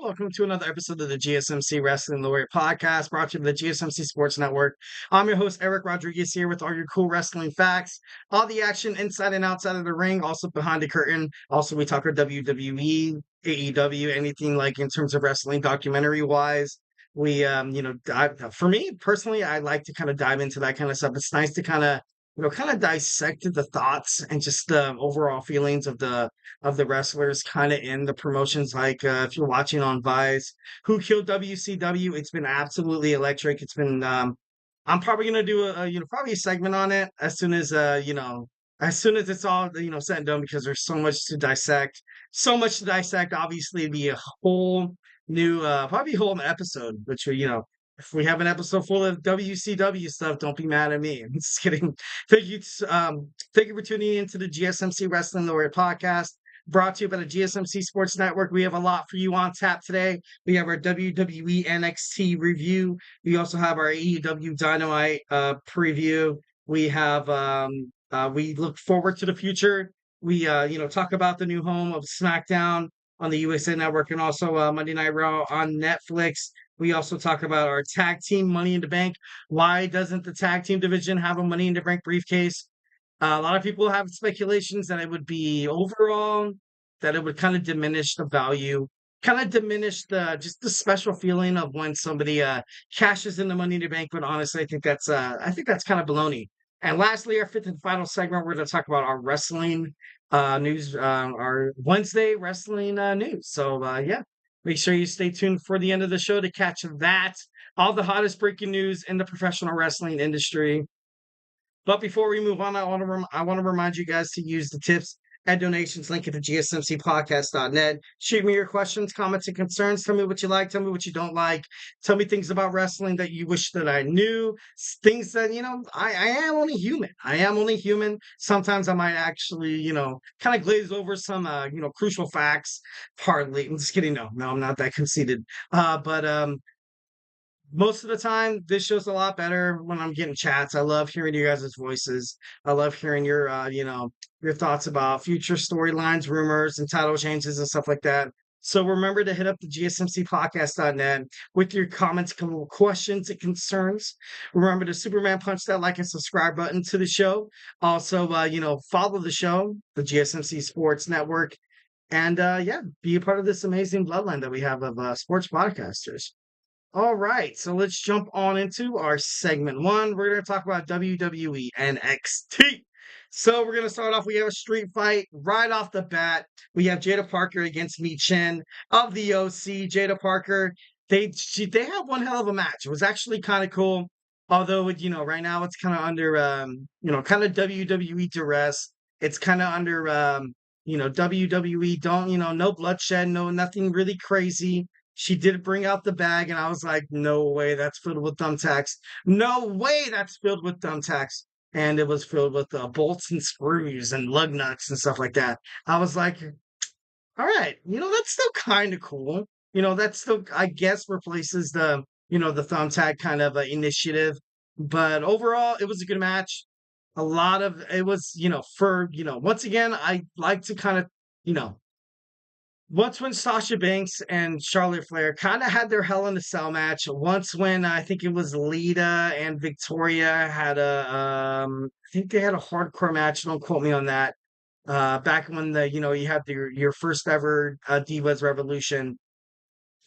Welcome to another episode of the GSMC Wrestling Laureate podcast brought to you by the GSMC Sports Network. I'm your host, Eric Rodriguez, here with all your cool wrestling facts, all the action inside and outside of the ring, also behind the curtain. Also, we talk our WWE, AEW, anything like in terms of wrestling documentary wise. For me personally, I like to kind of dive into that kind of stuff. It's nice to kind of dissect the thoughts and just the overall feelings of the wrestlers kind of in the promotions. Like if you're watching on Vice, Who Killed WCW? It's been absolutely electric. It's been I'm probably gonna do probably a segment on it as soon as as soon as it's all said and done, because there's so much to dissect. So much to dissect. Obviously, it'd be a whole new probably a whole episode, which if we have an episode full of WCW stuff, don't be mad at me. I'm just kidding. Thank you, thank you for tuning into the GSMC Wrestling Laureate podcast, brought to you by the GSMC Sports Network. We have a lot for you on tap today. We have our WWE NXT review. We also have our AEW Dynamite preview. We have we look forward to the future. We talk about the new home of SmackDown on the USA Network, and also Monday Night Raw on Netflix. We also talk about our tag team Money in the Bank. Why doesn't the tag team division have a Money in the Bank briefcase? A lot of people have speculations that it would be overall, that it would kind of diminish the value, kind of diminish the special feeling of when somebody cashes in the Money in the Bank. But honestly, I think that's kind of baloney. And lastly, our fifth and final segment, we're going to talk about our wrestling news, our Wednesday wrestling news. So yeah. Make sure you stay tuned for the end of the show to catch that, all the hottest breaking news in the professional wrestling industry. But before we move on, I want to remind you guys to use the tips and donations link at the GSMCpodcast.net. Shoot me your questions, comments, and concerns. Tell me what you like. Tell me what you don't like. Tell me things about wrestling that you wish that I knew. Things that, I am only human. I am only human. Sometimes I might actually, kind of glaze over some, crucial facts. Hardly. I'm just kidding. No, I'm not that conceited. But most of the time, this show's a lot better when I'm getting chats. I love hearing you guys' voices. I love hearing your thoughts about future storylines, rumors, and title changes and stuff like that. So remember to hit up the GSMCpodcast.net with your comments, questions, and concerns. Remember to Superman punch that like and subscribe button to the show. Also, follow the show, the GSMC Sports Network, and be a part of this amazing bloodline that we have of sports podcasters. All right, so let's jump on into our segment one. We're going to talk about WWE NXT. So we're going to start off. We have a street fight right off the bat. We have Jaida Parker against Michin of the OC. Jaida Parker, they have one hell of a match. It was actually kind of cool. Although, right now it's kind of under, kind of WWE duress. It's kind of under, WWE. Don't, no bloodshed, nothing really crazy. She did bring out the bag, and I was like, no way that's filled with thumbtacks. No way that's filled with thumbtacks. And it was filled with bolts and screws and lug nuts and stuff like that. I was like, all right, that's still kind of cool. That still, I guess, replaces the thumbtack kind of initiative. But overall, it was a good match. It was, once again, I like to kind of, once when Sasha Banks and Charlotte Flair kind of had their Hell in a Cell match. Once when I think it was Lita and Victoria had I think they had a hardcore match. Don't quote me on that. Back when you had your first ever Divas Revolution.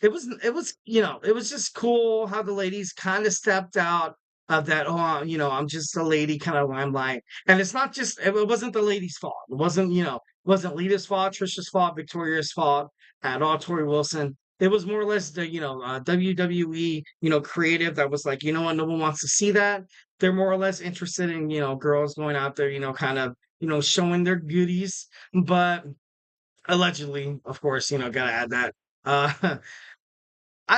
It was just cool how the ladies kind of stepped out of that. Oh, I'm just a lady kind of limelight, and it's not just. It wasn't the ladies' fault. It wasn't Lita's fault, Trisha's fault, Victoria's fault at all. Tori Wilson. It was more or less the WWE creative that was like, what, no one wants to see that. They're more or less interested in girls going out there kind of showing their goodies, but allegedly, of course, gotta add that. I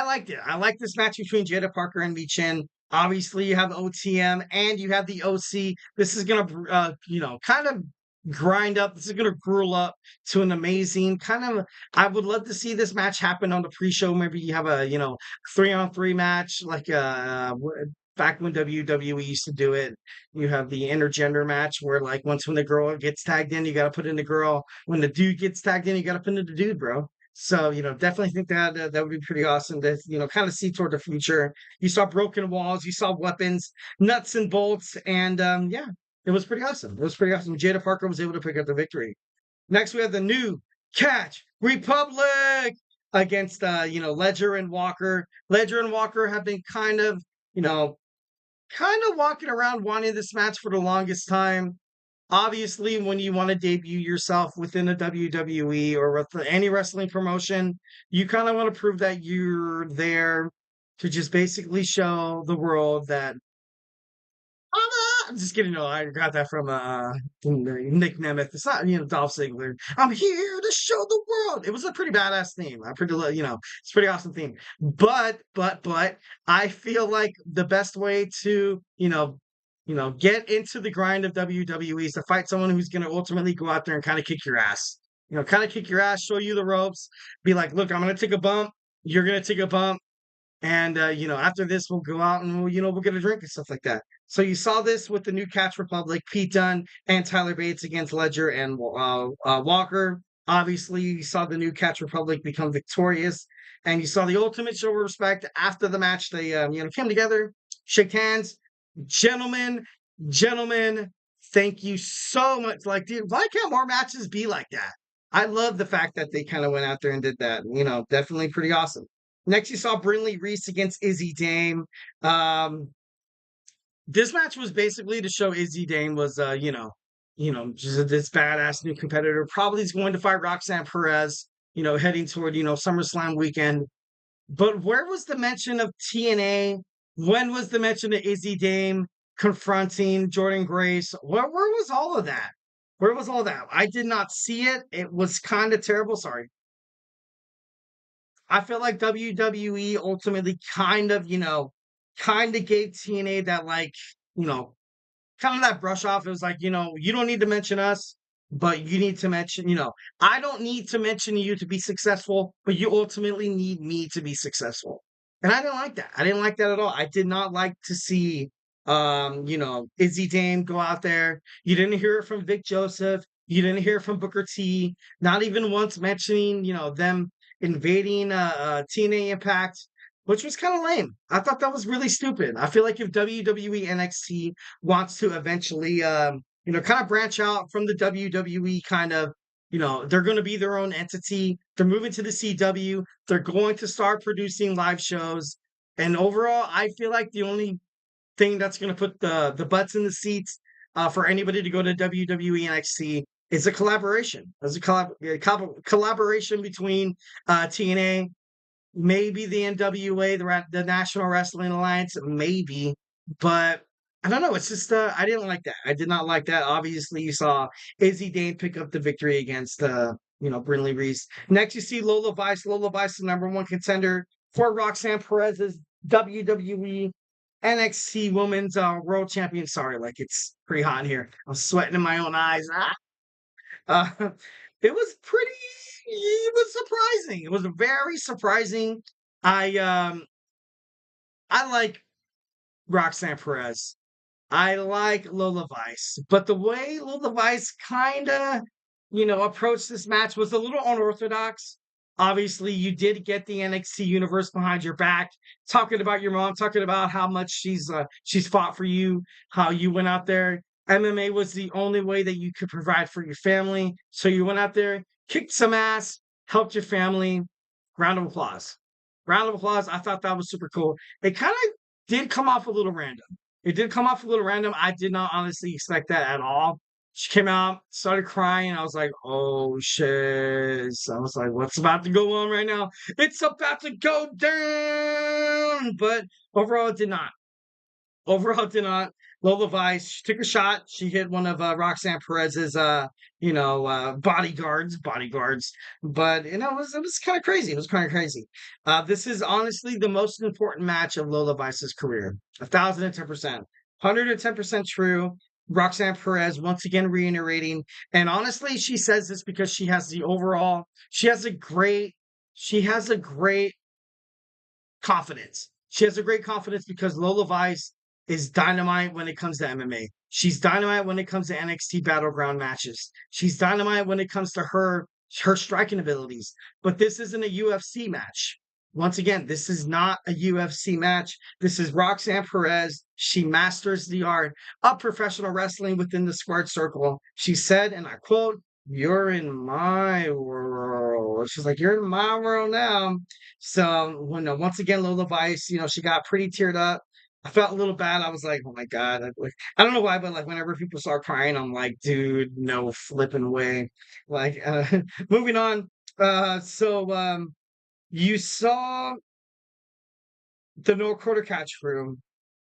liked it. I like this match between Jaida Parker and Michin. Obviously, you have OTM and you have the OC. This is gonna, kind of grind up. This is gonna gruel up to an amazing kind of. I would love to see this match happen on the pre-show. Maybe you have a 3-on-3 match like back when WWE used to do it. You have the intergender match where like once when the girl gets tagged in, you got to put in the girl. When the dude gets tagged in, you got to put in the dude, bro. So, definitely think that that would be pretty awesome to, kind of see toward the future. You saw broken walls, you saw weapons, nuts and bolts, and yeah, it was pretty awesome. It was pretty awesome. Jaida Parker was able to pick up the victory. Next, we have the new Catch Republic against Ledger and Walker. Ledger and Walker have been you know, kind of walking around wanting this match for the longest time. Obviously, when you want to debut yourself within the WWE or with any wrestling promotion, you kind of want to prove that you're there to just basically show the world that I'm just kidding. No, I got that from Nick Nemeth. It's not Dolph Ziggler. I'm here to show the world. It was a pretty badass theme. I pretty it's a pretty awesome theme. But I feel like the best way to get into the grind of WWE is to fight someone who's going to ultimately go out there and kind of kick your ass. Kind of kick your ass, show you the ropes, be like, look, I'm going to take a bump. You're going to take a bump. And after this, we'll go out and we'll get a drink and stuff like that. So you saw this with the new Catch Republic, Pete Dunne and Tyler Bates against Ledger and Walker. Obviously, you saw the new Catch Republic become victorious, and you saw the ultimate show of respect after the match. They came together, shook hands, gentlemen. Thank you so much. Like, dude, why can't more matches be like that? I love the fact that they kind of went out there and did that. Definitely pretty awesome. Next, you saw Brinley Reese against Izzy Dame. This match was basically to show Izzy Dame was, just this badass new competitor. Probably is going to fight Roxanne Perez, heading toward, SummerSlam weekend. But where was the mention of TNA? When was the mention of Izzy Dame confronting Jordan Grace? Where was all of that? Where was all that? I did not see it. It was kind of terrible. Sorry. I feel like WWE ultimately kind of gave TNA that kind of that brush off. It was like, you don't need to mention us, but you need to mention, I don't need to mention you to be successful, but you ultimately need me to be successful. And I didn't like that. I didn't like that at all. I did not like to see Izzy Dame go out there. You didn't hear it from Vic Joseph. You didn't hear it from Booker T. Not even once mentioning, them invading TNA Impact, which was kind of lame. I thought that was really stupid. I feel like if WWE NXT wants to eventually, kind of branch out from the WWE kind of, they're going to be their own entity. They're moving to the CW. They're going to start producing live shows. And overall, I feel like the only thing that's going to put the butts in the seats for anybody to go to WWE NXT is a collaboration. There's a collaboration between TNA, maybe the NWA, the National Wrestling Alliance, maybe. But I don't know. It's just I didn't like that. I did not like that. Obviously, you saw Izzy Dane pick up the victory against Brinley Reese. Next, you see Lola Vice. Lola Vice, the number 1 contender for Roxanne Perez's WWE NXT Women's World Champion. Sorry, like it's pretty hot in here. I'm sweating in my own eyes. Uh, it was pretty. It was surprising. It was very surprising. I like Roxanne Perez. I like Lola Vice, but the way Lola Vice kind of, approached this match was a little unorthodox. Obviously, you did get the NXT universe behind your back, talking about your mom, talking about how much she's fought for you, how you went out there. MMA was the only way that you could provide for your family, so you went out there, kicked some ass, helped your family. Round of applause. Round of applause. I thought that was super cool. It kind of did come off a little random. It did come off a little random. I did not honestly expect that at all. She came out, started crying. I was like, oh shit. So I was like, what's about to go on right now? It's about to go down. But overall, it did not. Overall, it did not. Lola Vice, she took a shot. She hit one of Roxanne Perez's, bodyguards. But it was kind of crazy. It was kind of crazy. This is honestly the most important match of Lola Vice's career. 1,010%, 110% true. Roxanne Perez once again reiterating, and honestly, she says this because she has a great confidence. She has a great confidence because Lola Vice is dynamite when it comes to MMA. She's dynamite when it comes to NXT Battleground matches. She's dynamite when it comes to her her striking abilities. But this isn't a UFC match. Once again, this is not a UFC match. This is Roxanne Perez. She masters the art of professional wrestling within the squared circle. She said, and I quote, "You're in my world." She's like, "You're in my world now." So, once again, Lola Vice, she got pretty teared up. I felt a little bad. I was like, "Oh my God." I don't know why, but like whenever people start crying, I'm like, dude, no flipping way. Like, moving on. You saw the no quarter catch crew,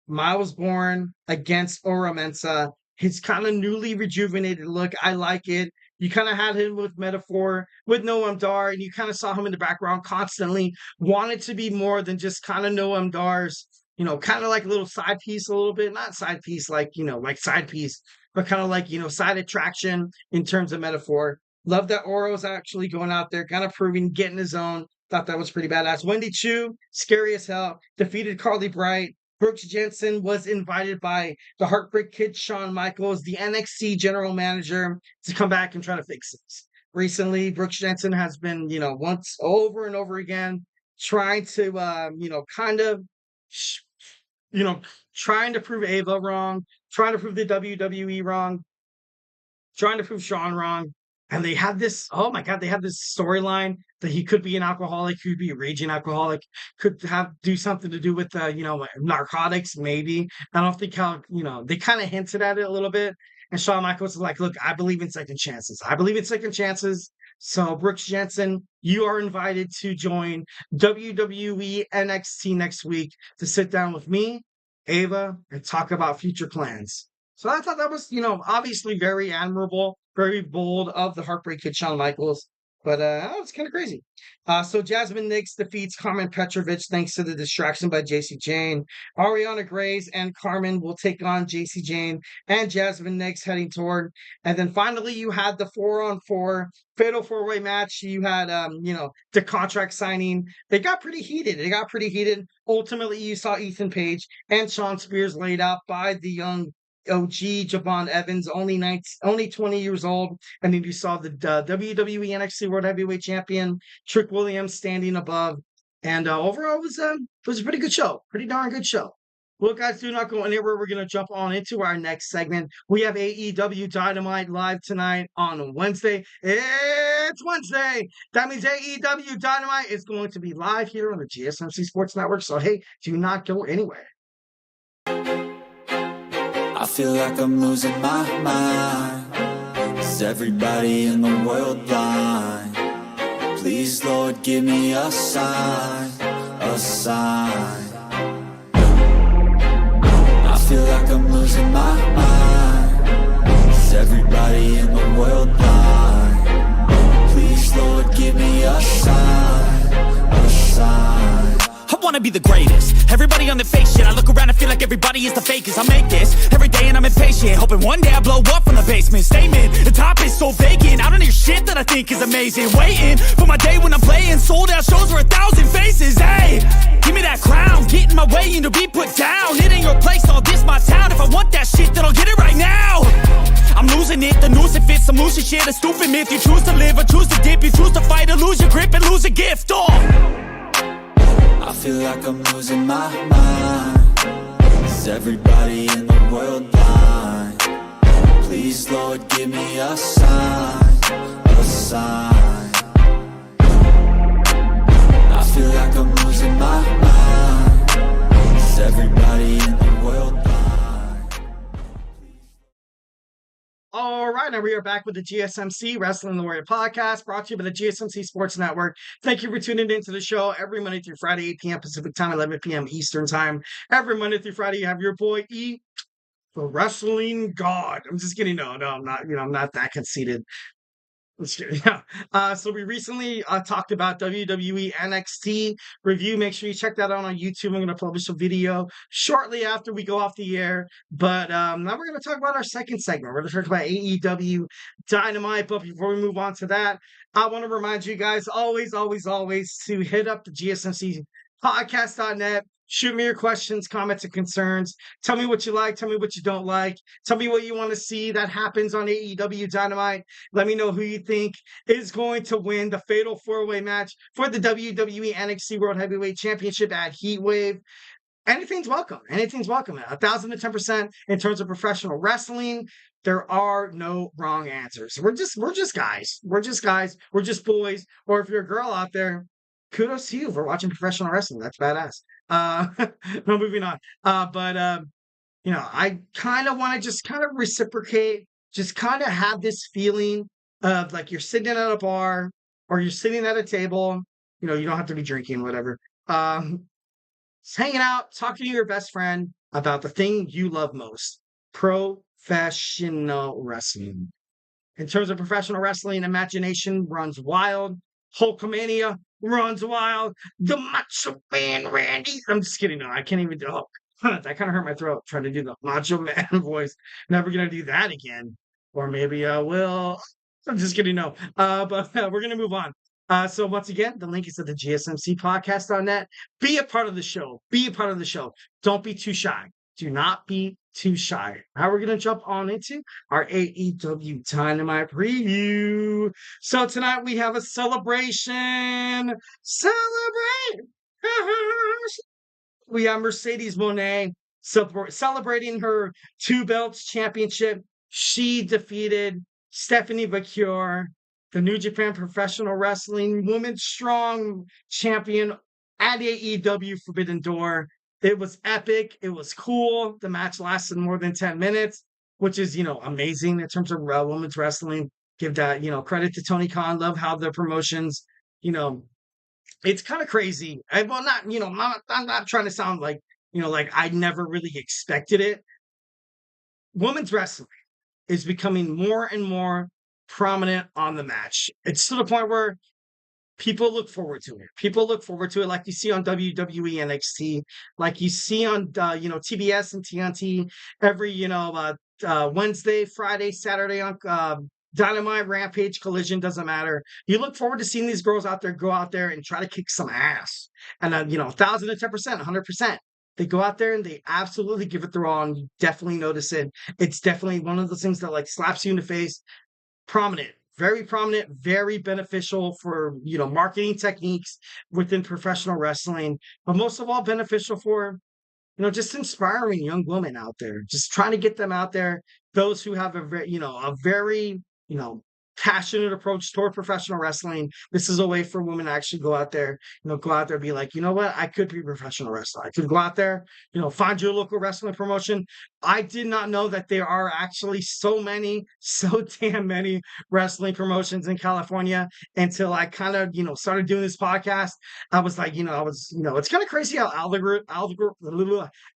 Miles Bourne against Oro Mensah. His kind of newly rejuvenated look. I like it. You kind of had him with Metaphor, with Noam Dar, and you kind of saw him in the background constantly. Wanted to be more than just kind of Noam Dar's, kind of like a little side piece, a little bit. Not side piece like, like side piece, but kind of like, side attraction in terms of Metaphor. Love that Oro's actually going out there, kind of proving, getting his own. Thought that was pretty badass. Wendy Chu, scary as hell, defeated Carly Bright. Brooks Jensen was invited by the Heartbreak Kid, Shawn Michaels, the NXT general manager, to come back and try to fix this. Recently, Brooks Jensen has been, once over and over again, trying to, trying to prove Ava wrong, trying to prove the WWE wrong, trying to prove Shawn wrong. And they have this, oh my God, they have this storyline that he could be an alcoholic, could be a raging alcoholic, could do something to do with, narcotics, maybe. I don't think they kind of hinted at it a little bit. And Shawn Michaels is like, look, I believe in second chances. I believe in second chances. So Brooks Jensen, you are invited to join WWE NXT next week to sit down with me, Ava, and talk about future plans. So I thought that was, obviously very admirable, very bold of the Heartbreak Kid, Shawn Michaels. But it's kind of crazy. So Jasmine Nix defeats Carmen Petrovic thanks to the distraction by JC Jane. Ariana Grace and Carmen will take on JC Jane and Jasmine Nix heading toward. And then finally, you had the 4-on-4 fatal four-way match. You had, the contract signing. They got pretty heated. Ultimately, you saw Ethan Page and Shawn Spears laid out by the young OG Javon Evans, only 20 years old, and then you saw the WWE NXT World Heavyweight Champion Trick Williams standing above, and overall it was a pretty good show, pretty darn good show. Well, guys, do not go anywhere. We're going to jump on into our next segment. We have AEW Dynamite live tonight on Wednesday. It's Wednesday. That means AEW Dynamite is going to be live here on the GSMC Sports Network. So, hey, do not go anywhere. I feel like I'm losing my mind. Is everybody in the world blind? Please, Lord, give me a sign, a sign. I feel like I'm losing my mind. Is everybody in the world blind? Please, Lord, give me a sign, a sign. I wanna be the greatest. Everybody on the fake shit. I look around and feel like everybody is the fakest. I make this every day and I'm impatient, hoping one day I blow up from the basement. Statement, the top is so vacant. I don't hear shit that I think is amazing. Waiting for my day when I'm playing sold out shows for 1,000 faces. Hey, give me that crown, get in my way and to be put down. It ain't your place, all this my town. If I want that shit, then I'll get it right now. I'm losing it, the noose it fits. I'm losing shit, a stupid myth. You choose to live or choose to dip. You choose to fight or lose your grip and lose a gift. I feel like I'm losing my mind. Is everybody in the world blind? Please, Lord, give me a sign, a sign. I feel like I'm losing my mind. Is everybody in the world blind? All right, and we are back with the GSMC Wrestling Laureate podcast, brought to you by the GSMC Sports Network. Thank you for tuning into the show every Monday through Friday, 8 p.m. Pacific Time, 11 p.m. Eastern Time. Every Monday through Friday, you have your boy E, the Wrestling God. I'm just kidding. No, I'm not. I'm not that conceited. So we recently talked about WWE NXT review. Make sure you check that out on YouTube. I'm going to publish a video shortly after we go off the air. But now we're going to talk about our second segment. We're going to talk about AEW Dynamite. But before we move on to that, I want to remind you guys always to hit up the GSMC podcast.net. Shoot me your questions, comments, and concerns. Tell me what you like. Tell me what you don't like. Tell me what you want to see that happens on AEW Dynamite. Let me know who you think is going to win the fatal four-way match for the WWE NXT World Heavyweight Championship at Heatwave. Anything's welcome. Anything's welcome. 1,010% in terms of professional wrestling. There are no wrong answers. We're just guys. We're just guys. We're just boys. Or if you're a girl out there, kudos to you for watching professional wrestling. That's badass. No, moving on. I kind of want to just kind of reciprocate, just kind of have this feeling of like you're sitting at a bar or you're sitting at a table. You don't have to be drinking, whatever. Just hanging out, talking to your best friend about the thing you love most, professional wrestling. In terms of professional wrestling, imagination runs wild. Hulkamania runs wild. The Macho Man Randy. I'm just kidding. No, I can't even do it. That kind of hurt my throat trying to do the Macho Man voice. Never going to do that again. Or maybe I will. I'm just kidding. No. But we're going to move on. So once again, the link is at the GSMC podcast.net. Be a part of the show. Be a part of the show. Don't be too shy. Do not be too shy. Now we're going to jump on into our AEW Dynamite preview. So tonight we have a celebration. Celebrate! We have Mercedes Mone celebrating her 2 belts championship. She defeated Stephanie Bakure, the New Japan Professional Wrestling Women's Strong Champion at AEW Forbidden Door. It was epic. It was cool. The match lasted more than 10 minutes, which is, amazing in terms of women's wrestling. Give that, credit to Tony Khan. Love how the promotions, it's kind of crazy. I'm not trying to sound like, like I never really expected it. Women's wrestling is becoming more and more prominent on the match. It's to the point where people look forward to it. People look forward to it like you see on WWE NXT, like you see on, TBS and TNT every, Wednesday, Friday, Saturday on Dynamite, Rampage, Collision, doesn't matter. You look forward to seeing these girls out there go out there and try to kick some ass. And, 1,010%, 100%. They go out there and they absolutely give it their all, and you definitely notice it. It's definitely one of those things that like slaps you in the face. Prominent, very beneficial for, marketing techniques within professional wrestling, but most of all beneficial for, just inspiring young women out there, just trying to get them out there. Those who have a very, passionate approach toward professional wrestling. This is a way for women to actually go out there, be like, you know what? I could be a professional wrestler. I could go out there, find your local wrestling promotion. I did not know that there are actually so damn many wrestling promotions in California until I kind of, started doing this podcast. I was like, it's kind of crazy how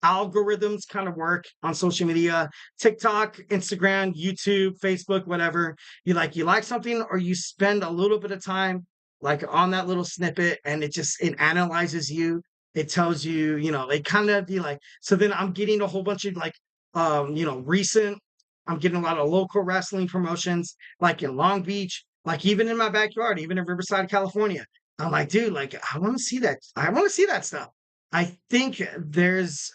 algorithms kind of work on social media, TikTok, Instagram, YouTube, Facebook, whatever. You like something, or you spend a little bit of time like on that little snippet, and it analyzes you. It tells you, it kind of be like, so then I'm getting a whole bunch of like, I'm getting a lot of local wrestling promotions, like in Long Beach, like even in my backyard, even in Riverside, California. I'm like, dude, like, I want to see that. I want to see that stuff. I think it's,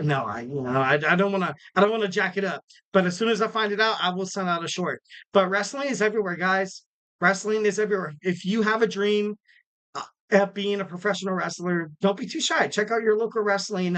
no, I don't want to jack it up, but as soon as I find it out, I will send out a short. But wrestling is everywhere, guys. Wrestling is everywhere. If you have a dream of being a professional wrestler, don't be too shy. Check out your local wrestling,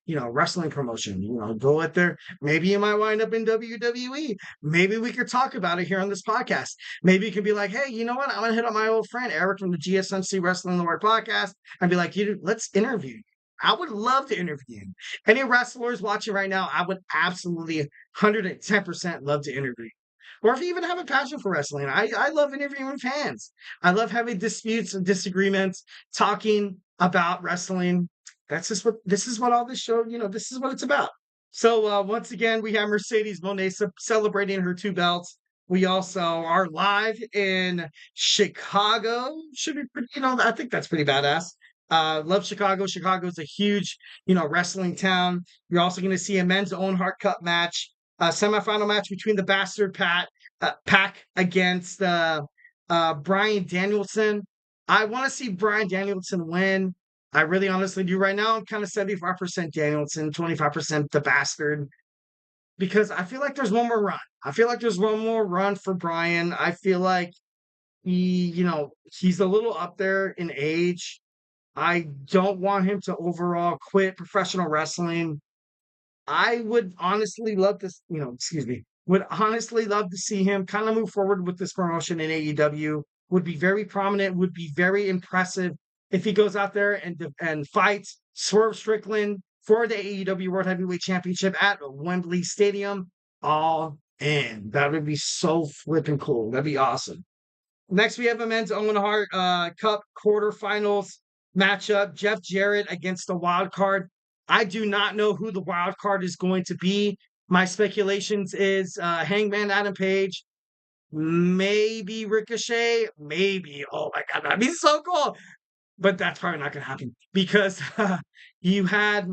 wrestling promotion. Go out there. Maybe you might wind up in WWE. Maybe we could talk about it here on this podcast. Maybe you can be like, hey, you know what? I'm gonna hit up my old friend Eric from the GSMC Wrestling Laureate podcast and be like, let's interview you. I would love to interview you. Any wrestlers watching right now, I would absolutely 110% love to interview. Or if you even have a passion for wrestling, I love interviewing fans. I love having disputes and disagreements, talking about wrestling. This is what all this show, this is what it's about. So once again, we have Mercedes Mone celebrating her 2 belts. We also are live in Chicago. Should be pretty, I think that's pretty badass. Love Chicago. Chicago is a huge, wrestling town. You're also going to see a men's Owen Hart Cup match, semifinal match between the Bastard Pack against Bryan Danielson. I want to see Bryan Danielson win. I really honestly do. Right now, I'm kind of 75% Danielson, 25% the bastard, because I feel like there's one more run. I feel like there's one more run for Bryan. I feel like he's a little up there in age. I don't want him to overall quit professional wrestling. I would honestly love to, would honestly love to see him kind of move forward with this promotion in AEW. Would be very prominent, would be very impressive if he goes out there and fights Swerve Strickland for the AEW World Heavyweight Championship at Wembley Stadium. All in. That would be so flipping cool. That'd be awesome. Next, we have a men's Owen Hart Cup quarterfinals matchup. Jeff Jarrett against the wild card. I do not know who the wild card is going to be. My speculations is Hangman Adam Page, maybe Ricochet, maybe. Oh my God, that'd be so cool. But that's probably not going to happen because you had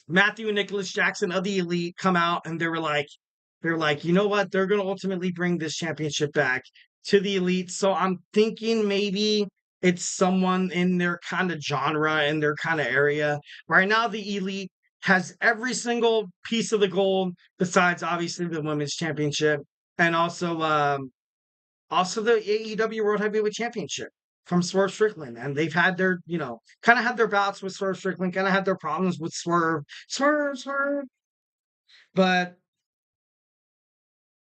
Matthew and Nicholas Jackson of the Elite come out and they were like, you know what? They're going to ultimately bring this championship back to the Elite. So I'm thinking maybe it's someone in their kind of genre, in their kind of area. Right now, the Elite has every single piece of the gold, besides obviously the Women's Championship, and also the AEW World Heavyweight Championship from Swerve Strickland. And they've had their, kind of had their bouts with Swerve Strickland, kind of had their problems with Swerve. But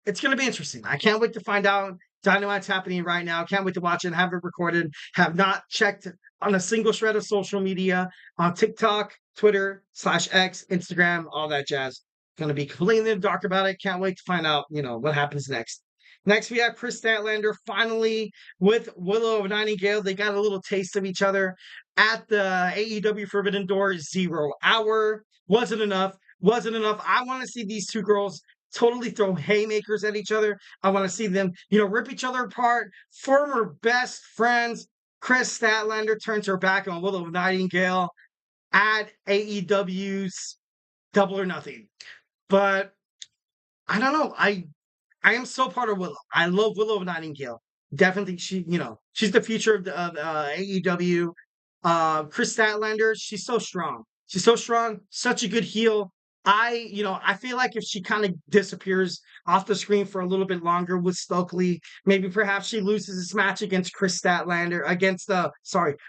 it's going to be interesting. I can't wait to find out. Dynamite's happening right now. Can't wait to watch it and have it recorded. Have not checked on a single shred of social media on TikTok, Twitter, /X, Instagram, all that jazz. Going to be completely in the dark about it. Can't wait to find out, what happens next. Next, we have Kris Statlander finally with Willow Nightingale. They got a little taste of each other at the AEW Forbidden Door 0 hour. Wasn't enough. I want to see these two girls totally throw haymakers at each other. I want to see them, rip each other apart. Former best friends. Kris Statlander turns her back on Willow Nightingale at AEW's Double or Nothing. But I don't know. I am so part of Willow. I love Willow Nightingale. Definitely, she's the future of AEW. Kris Statlander, she's so strong. Such a good heel. I feel like if she kind of disappears off the screen for a little bit longer with Stokely, maybe perhaps she loses this match against Kris Statlander, against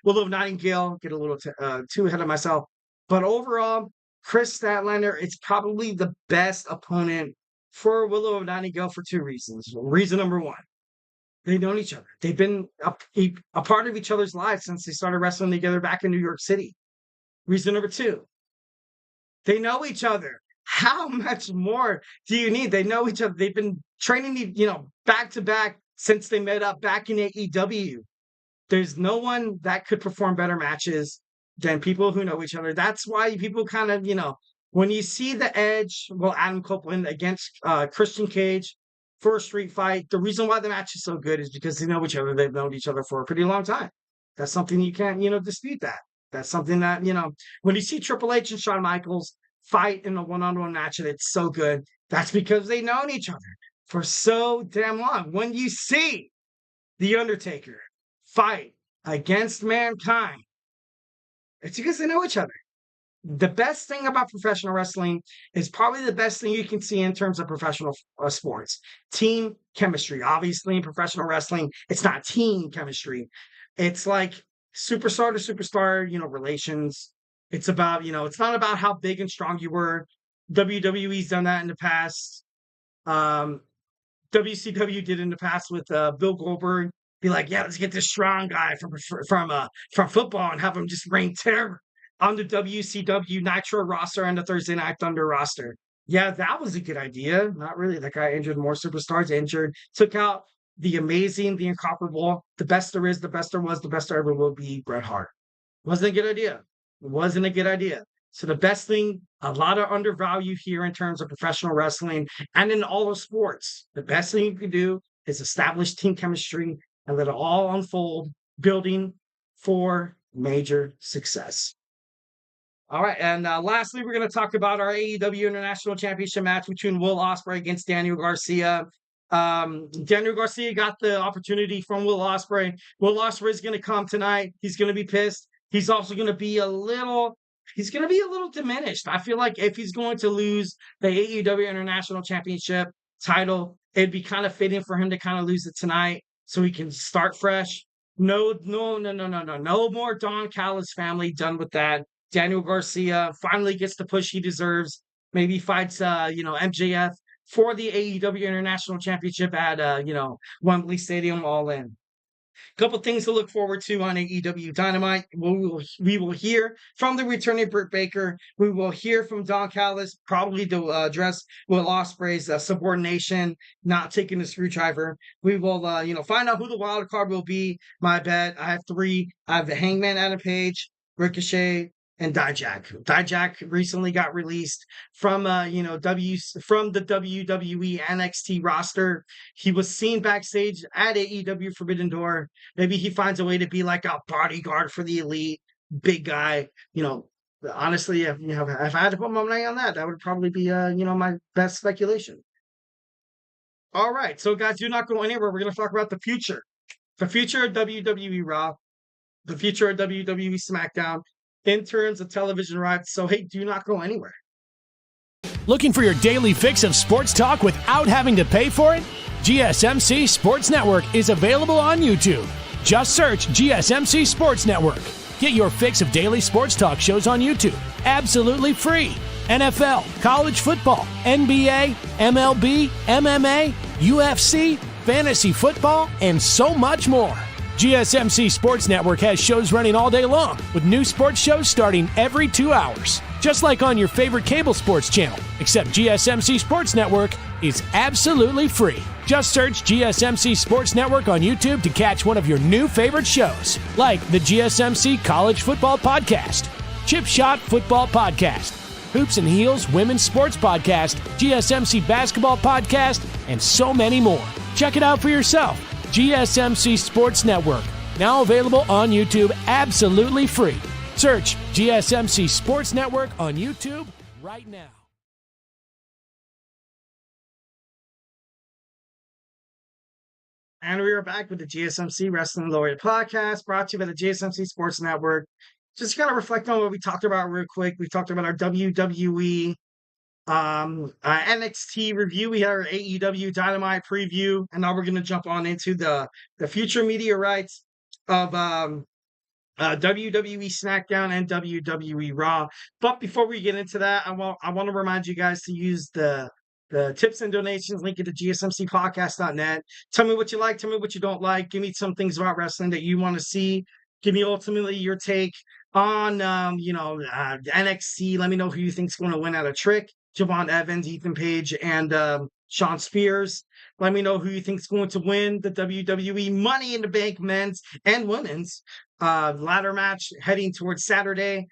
Willow Nightingale. Get a little too ahead of myself. But overall, Kris Statlander, it's probably the best opponent for Willow Nightingale for two reasons. Reason number one, they've known each other. They've been a part of each other's lives since they started wrestling together back in New York City. Reason number two, they know each other. How much more do you need? They know each other. They've been training, back to back since they met up back in AEW. There's no one that could perform better matches than people who know each other. That's why people kind of, when you see the Edge, Adam Copeland against Christian Cage for a street fight, the reason why the match is so good is because they know each other. They've known each other for a pretty long time. That's something you can't, dispute that. That's something that, when you see Triple H and Shawn Michaels fight in a one-on-one match and it's so good, that's because they've known each other for so damn long. When you see The Undertaker fight against Mankind, it's because they know each other. The best thing about professional wrestling is probably the best thing you can see in terms of professional sports. Team chemistry. Obviously, in professional wrestling, it's not team chemistry. It's like superstar to superstar, relations. It's about, it's not about how big and strong you were. WWE's done that in the past. WCW did in the past with Bill Goldberg. Be like, yeah, let's get this strong guy from football and have him just reign terror on the WCW Nitro roster and the Thursday Night Thunder roster. Yeah, that was a good idea. Not really. That guy injured more superstars, took out the amazing, the incomparable, the best there is, the best there was, the best there ever will be, Bret Hart. Wasn't a good idea. So the best thing, a lot of undervalue here in terms of professional wrestling and in all of sports. The best thing you can do is establish team chemistry and let it all unfold, building for major success. All right, and lastly, we're going to talk about our AEW International Championship match between Will Ospreay against Daniel Garcia. Daniel Garcia got the opportunity from Will Ospreay. Will Ospreay is going to come tonight. He's going to be pissed. He's also going to be a little. He's going to be a little diminished. I feel like if he's going to lose the AEW International Championship title, it'd be kind of fitting for him to kind of lose it tonight so he can start fresh. No more Don Callis family. Done with that. Daniel Garcia finally gets the push he deserves. Maybe fights, MJF for the AEW International Championship at, Wembley Stadium, all in. Couple things to look forward to on AEW Dynamite. We will hear from the returning Britt Baker. We will hear from Don Callis, probably to address Will Ospreay's subordination, not taking the screwdriver. We will, find out who the wild card will be. My bet, I have 3. I have the Hangman Adam Page, Ricochet, and Dijak. Dijak recently got released from from the WWE NXT roster. He was seen backstage at AEW Forbidden Door. Maybe he finds a way to be like a bodyguard for the Elite, big guy. Honestly, if I had to put my money on that would probably be my best speculation. All right, so guys, do not go anywhere. We're going to talk about the future of WWE Raw, the future of WWE Smackdown, in terms of television rights. So, hey, do not go anywhere. Looking for your daily fix of sports talk without having to pay for it? GSMC Sports Network is available on YouTube. Just search GSMC Sports Network. Get your fix of daily sports talk shows on YouTube, absolutely free. NFL, college football, NBA, MLB, MMA, UFC, fantasy football, and so much more. GSMC Sports Network has shows running all day long, with new sports shows starting every 2 hours. Just like on your favorite cable sports channel, except GSMC Sports Network is absolutely free. Just search GSMC Sports Network on YouTube to catch one of your new favorite shows, like the GSMC College Football Podcast, Chip Shot Football Podcast, Hoops and Heels Women's Sports Podcast, GSMC Basketball Podcast, and so many more. Check it out for yourself. GSMC Sports Network, now available on YouTube absolutely free. Search GSMC Sports Network on YouTube right now. And we are back with the GSMC Wrestling Laureate podcast, brought to you by the GSMC Sports Network. Just kind of reflect on what we talked about real quick. We talked about our WWE NXT review. We had our AEW Dynamite preview, and now we're going to jump on into the future media rights of WWE Smackdown and WWE Raw. But before we get into that, I want to remind you guys to use the tips and donations link at the GSMCpodcast.net. Tell me what you like, tell me what you don't like. Give me some things about wrestling that you want to see. Give me ultimately your take on NXT. Let me know who you think's going to win out of Trick, Javon Evans, Ethan Page, and Shawn Spears. Let me know who you think's going to win the WWE Money in the Bank men's and women's ladder match heading towards Saturday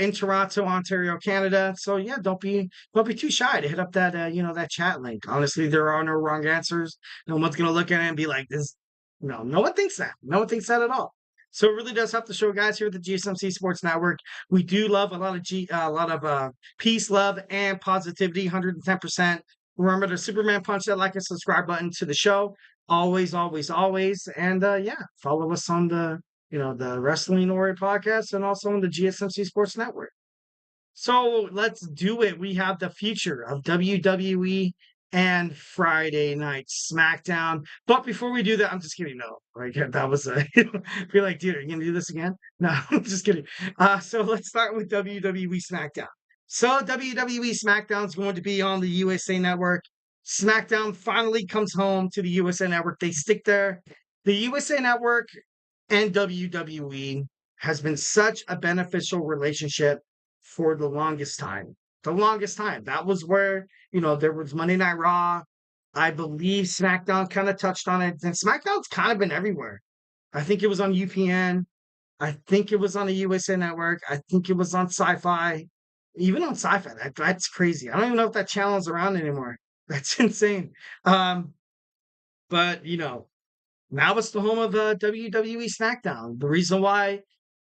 in Toronto, Ontario, Canada. So yeah, don't be too shy to hit up that that chat link. Honestly, there are no wrong answers. No one's gonna look at it and be like this. No one thinks that. No one thinks that at all. So it really does help the show, guys, here at the GSMC Sports Network. We do love a lot of peace, love, and positivity, 110%. Remember to Superman punch that like and subscribe button to the show. Always, always, always. And follow us on the Wrestling Laureate podcast and also on the GSMC Sports Network. So let's do it. We have the future of WWE and Friday Night Smackdown. But before we do that, I'm just kidding. No, like that was be like, dude, are you gonna do this again? No, I'm just kidding. So let's start with WWE Smackdown. So WWE Smackdown is going to be on the USA Network. SmackDown finally comes home to the USA Network. They stick there. The USA Network and WWE has been such a beneficial relationship for the longest time. That was where, there was Monday Night Raw. I believe SmackDown kind of touched on it. And SmackDown's kind of been everywhere. I think it was on UPN. I think it was on the USA Network. I think it was on Sci-Fi. Even on Sci-Fi. That's crazy. I don't even know if that channel's around anymore. That's insane. But, now it's the home of WWE Smackdown. The reason why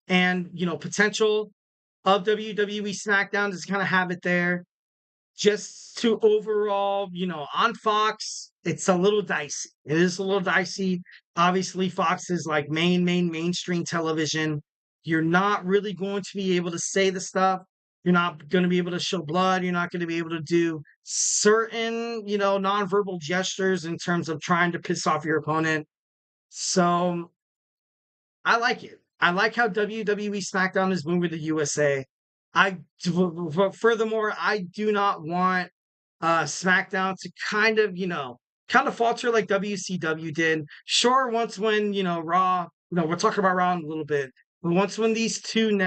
and, potential of WWE Smackdown is kind of have it there just to overall, on Fox, it's a little dicey. It is a little dicey. Obviously, Fox is like mainstream television. You're not really going to be able to say the stuff. You're not going to be able to show blood. You're not going to be able to do certain, nonverbal gestures in terms of trying to piss off your opponent. So I like it. I like how WWE Smackdown is moving to USA. Furthermore, I do not want SmackDown to kind of falter like WCW did. Sure, once when Raw, we'll talk about Raw in a little bit. But once when these two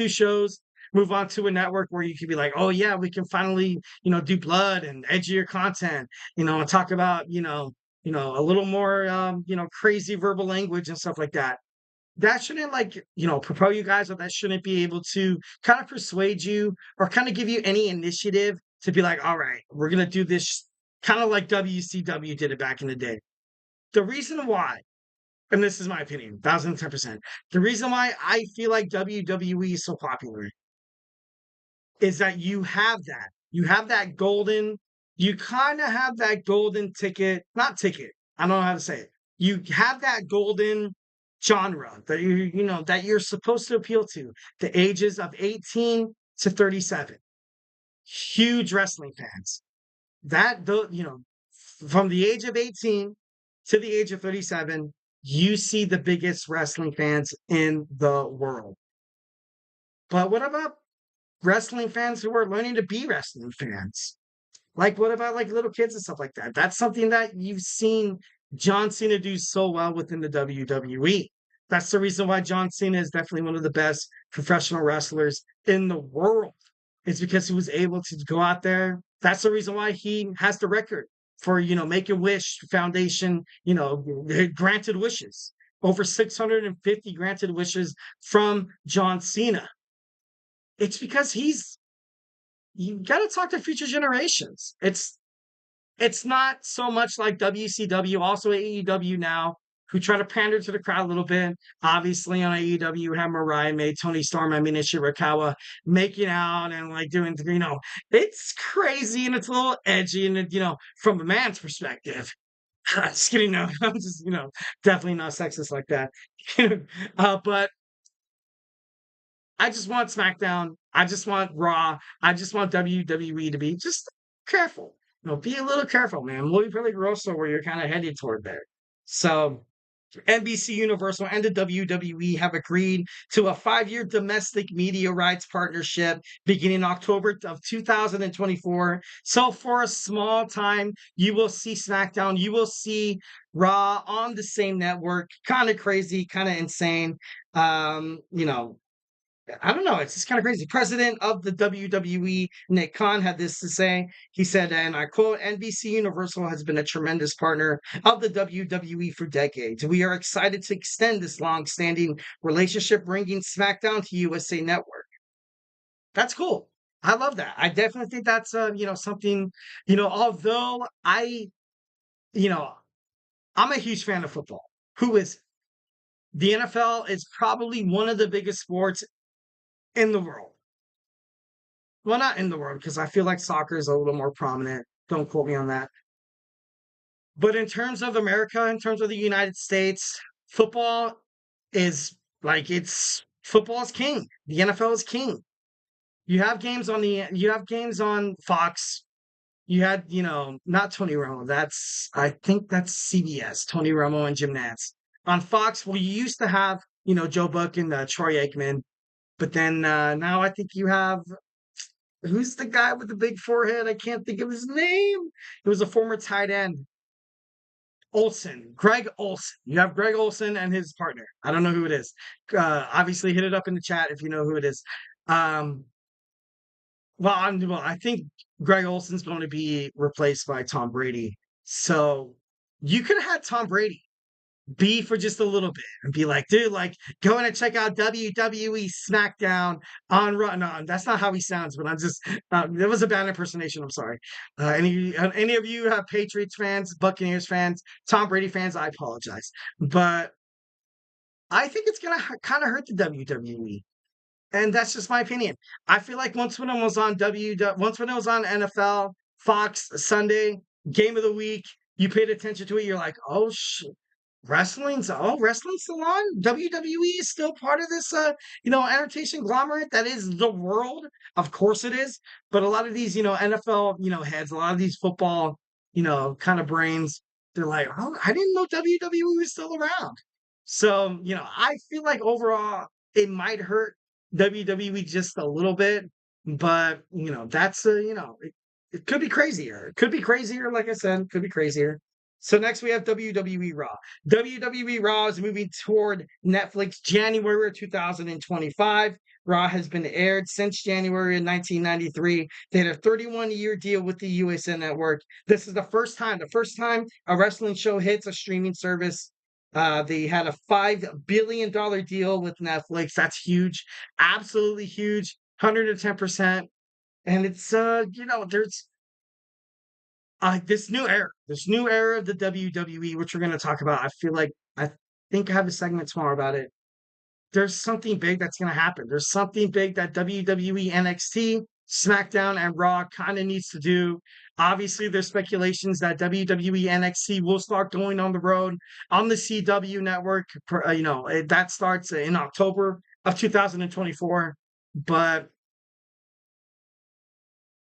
shows move on to a network where you can be like, oh yeah, we can finally do blood and edgier content, and talk about a little more crazy verbal language and stuff like that. That shouldn't propel you guys, or that shouldn't be able to kind of persuade you or kind of give you any initiative to be like, all right, we're gonna do this kind of like WCW did it back in the day. The reason why, and this is my opinion, 1010%, the reason why I feel like WWE is so popular is that you have that golden, you kind of have that golden ticket, not ticket, I don't know how to say it. You have that golden genre that that you're supposed to appeal to, the ages of 18 to 37. Huge wrestling fans. From the age of 18 to the age of 37, you see the biggest wrestling fans in the world. But what about wrestling fans who are learning to be wrestling fans? Like, what about like little kids and stuff like that? That's something that you've seen John Cena do so well within the WWE. That's the reason why John Cena is definitely one of the best professional wrestlers in the world. It's because he was able to go out there. That's the reason why he has the record for, Make-A-Wish Foundation, granted wishes. Over 650 granted wishes from John Cena. It's because you got to talk to future generations. It's not so much like WCW, also AEW now, who try to pander to the crowd a little bit. Obviously, on AEW, you have Mariah May, Tony Storm, Mina Shirakawa making out and like doing, it's crazy and it's a little edgy. And, from a man's perspective, just kidding. No, I'm just, definitely not sexist like that. But I just want SmackDown. I just want Raw. I just want WWE to be just careful. Be a little careful, man. Muy peligroso where you're kind of headed toward there. So NBC Universal and the WWE have agreed to a 5-year domestic media rights partnership beginning October of 2024. So for a small time, you will see SmackDown, you will see Raw on the same network. Kind of crazy, kind of insane. I don't know. It's just kind of crazy. President of the WWE, Nick Khan, had this to say. He said, and I quote, NBC Universal has been a tremendous partner of the WWE for decades. We are excited to extend this long-standing relationship, bringing SmackDown to USA Network. That's cool. I love that. I definitely think that's, something, although I'm a huge fan of football. Who is the NFL is probably one of the biggest sports in the world. Well, not in the world, because I feel like soccer is a little more prominent. Don't quote me on that. But in terms of America, in terms of the United States, football is football is king. The NFL is king. You have games on Fox. You had, not Tony Romo. I think that's CBS, Tony Romo and Jim Nantz. On Fox, well, you used to have, Joe Buck and Troy Aikman. But then now I think you have, who's the guy with the big forehead? I can't think of his name. It was a former tight end. Greg Olsen. You have Greg Olsen and his partner. I don't know who it is. Obviously, hit it up in the chat if you know who it is. I think Greg Olsen's going to be replaced by Tom Brady. So you could have had Tom Brady be for just a little bit and be like, dude, go in and check out WWE Smackdown on Raw. No, that's not how he sounds, but I'm just, that was a bad impersonation. I'm sorry. Any of you have Patriots fans, Buccaneers fans, Tom Brady fans, I apologize. But I think it's going to kind of hurt the WWE. And that's just my opinion. I feel like once when it was on once when it was on NFL, Fox Sunday, game of the week, you paid attention to it, you're like, oh shit. Wrestling's still on. WWE is still part of this, entertainment conglomerate that is the world. Of course it is. But a lot of these, NFL, heads, a lot of these football, kind of brains, they're like, oh, I didn't know WWE was still around. So, I feel like overall it might hurt WWE just a little bit, but that's it could be crazier. It could be crazier, like I said, could be crazier. So next we have WWE Raw. WWE Raw is moving toward Netflix January of 2025. Raw has been aired since January of 1993. They had a 31-year deal with the USA Network. This is the first time a wrestling show hits a streaming service. They had a $5 billion deal with Netflix. That's huge. Absolutely huge. 110%. And it's, there's this new era of the WWE, which we're going to talk about. I think I have a segment tomorrow about it. There's something big that's going to happen. There's something big that WWE NXT, SmackDown, and Raw kind of needs to do. Obviously, there's speculations that WWE NXT will start going on the road on the CW network. That starts in October of 2024. But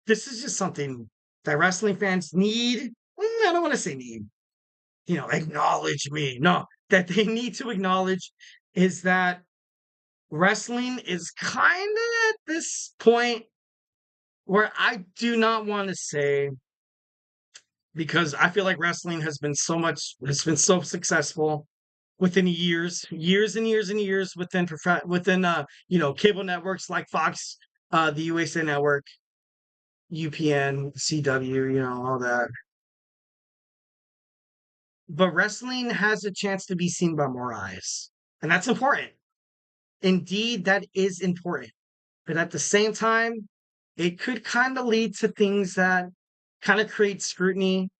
this is just something that wrestling fans need. I don't want to say need, acknowledge me. No, that they need to acknowledge is that wrestling is kind of at this point where I do not want to say, because I feel like wrestling has been so successful within years and years and years within cable networks like Fox, the USA Network, UPN, CW, all that. But wrestling has a chance to be seen by more eyes. And that's important. Indeed, that is important. But at the same time, it could kind of lead to things that kind of create scrutiny,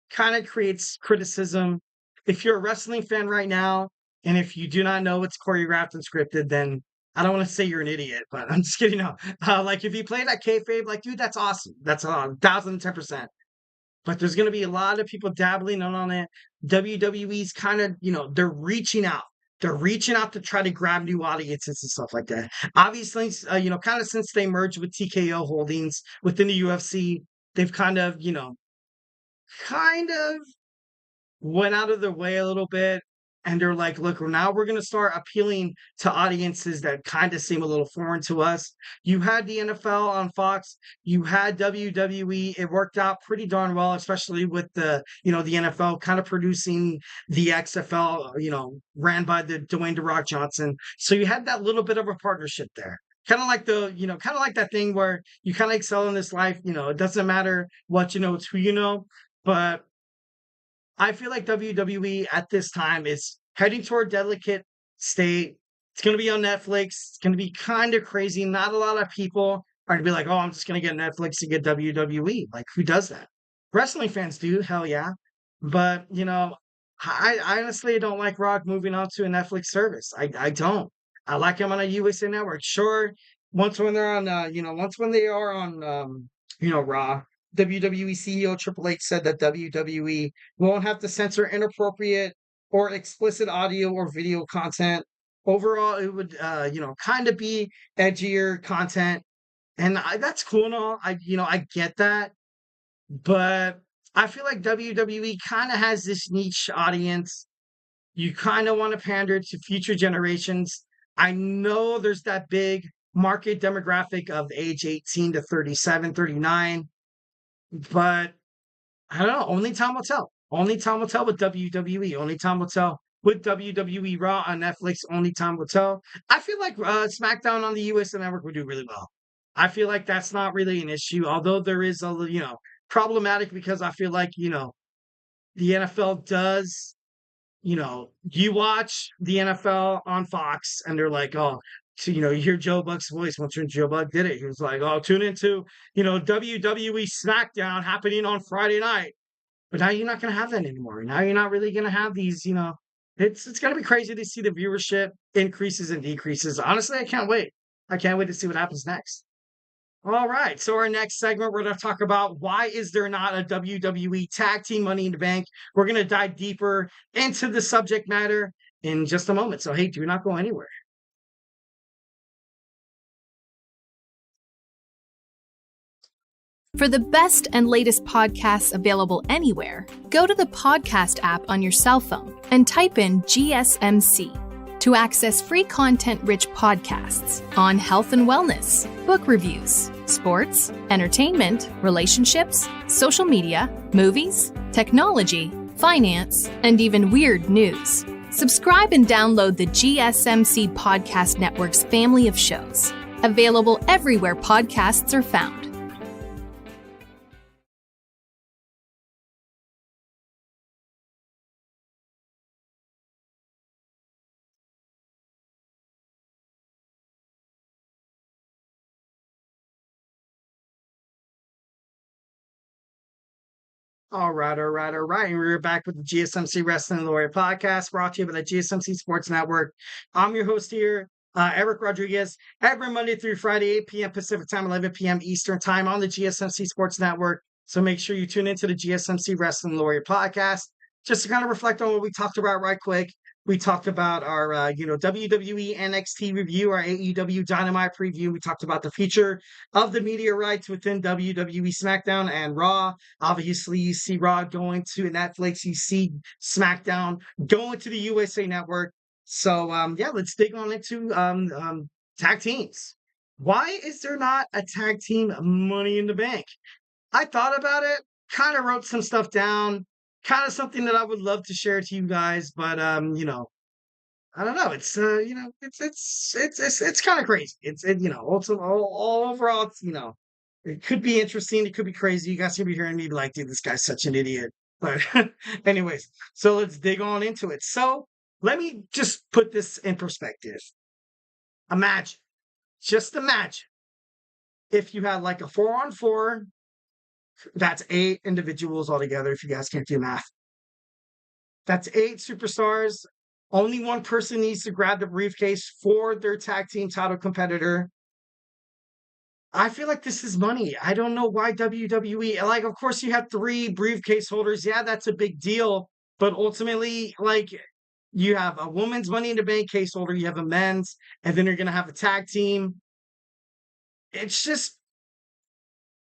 kind of creates criticism. If you're a wrestling fan right now, and if you do not know what's choreographed and scripted, then I don't want to say you're an idiot, but I'm just kidding. Like if you play that kayfabe, like, dude, that's awesome. That's 1,010%. But there's going to be a lot of people dabbling on it. WWE's kind of, they're reaching out. They're reaching out to try to grab new audiences and stuff like that. Obviously, kind of since they merged with TKO Holdings within the UFC, they've kind of went out of their way a little bit. And they're like, look, now we're going to start appealing to audiences that kind of seem a little foreign to us. You had the NFL on Fox. You had WWE. It worked out pretty darn well, especially with the NFL kind of producing the XFL, ran by the Dwayne "The Rock" Johnson. So you had that little bit of a partnership there. Kind of like kind of like that thing where you kind of excel in this life. It doesn't matter what it's who you know. But I feel like WWE at this time is heading toward a delicate state. It's going to be on Netflix. It's going to be kind of crazy. Not a lot of people are going to be like, oh, I'm just going to get Netflix to get WWE. Like, who does that? Wrestling fans do, hell yeah. But, I honestly don't like Rock moving on to a Netflix service. I don't. I like him on a USA Network. Sure, once when they're on, once when they are on, Raw, WWE CEO Triple H said that WWE won't have to censor inappropriate or explicit audio or video content. Overall, it would, kind of be edgier content, and that's cool and all. I get that, but I feel like WWE kind of has this niche audience. You kind of want to pander to future generations. I know there's that big market demographic of age 18 to 37, 39. But I don't know. Only time will tell. Only time will tell with WWE. Only time will tell with WWE Raw on Netflix. Only time will tell. I feel like SmackDown on the USA Network would do really well. I feel like that's not really an issue, although there is problematic because I feel like the NFL does. You watch the NFL on Fox and they're like, oh, so, you hear Joe Buck's voice. Once Joe Buck did it, he was like, oh, tune into, WWE Smackdown happening on Friday night. But now you're not going to have that anymore. Now you're not really going to have these, it's going to be crazy to see the viewership increases and decreases. Honestly, I can't wait. I can't wait to see what happens next. All right, so our next segment, we're going to talk about why is there not a WWE Tag Team Money in the Bank. We're going to dive deeper into the subject matter in just a moment. So, hey, do not go anywhere. For the best and latest podcasts available anywhere, go to the podcast app on your cell phone and type in GSMC to access free content-rich podcasts on health and wellness, book reviews, sports, entertainment, relationships, social media, movies, technology, finance, and even weird news. Subscribe and download the GSMC Podcast Network's family of shows, available everywhere podcasts are found. All right, all right, all right. And we're back with the GSMC Wrestling Laureate podcast brought to you by the GSMC Sports Network. I'm your host here, Eric Rodriguez, every Monday through Friday, 8 p.m. Pacific time, 11 p.m. Eastern time on the GSMC Sports Network. So make sure you tune into the GSMC Wrestling Laureate podcast just to kind of reflect on what we talked about right quick. We talked about our, WWE NXT review, our AEW Dynamite preview. We talked about the future of the media rights within WWE Smackdown and Raw. Obviously, you see Raw going to Netflix. You see SmackDown going to the USA Network. So, let's dig on into tag teams. Why is there not a tag team Money in the Bank? I thought about it, kind of wrote some stuff down. Kind of something that I would love to share to you guys, but I don't know. It's it's kind of crazy. Also all overall, it could be interesting. It could be crazy. You guys could be hearing me be like, dude, this guy's such an idiot. But anyways, so let's dig on into it. So let me just put this in perspective. Just imagine if you had like a 4-on-4. That's 8 individuals altogether, if you guys can't do math. That's 8 superstars. Only one person needs to grab the briefcase for their tag team title competitor. I feel like this is money. I don't know why WWE, like, of course, you have 3 briefcase holders. Yeah, that's a big deal. But ultimately, like, you have a woman's Money in the Bank case holder, you have a men's, and then you're going to have a tag team. It's just,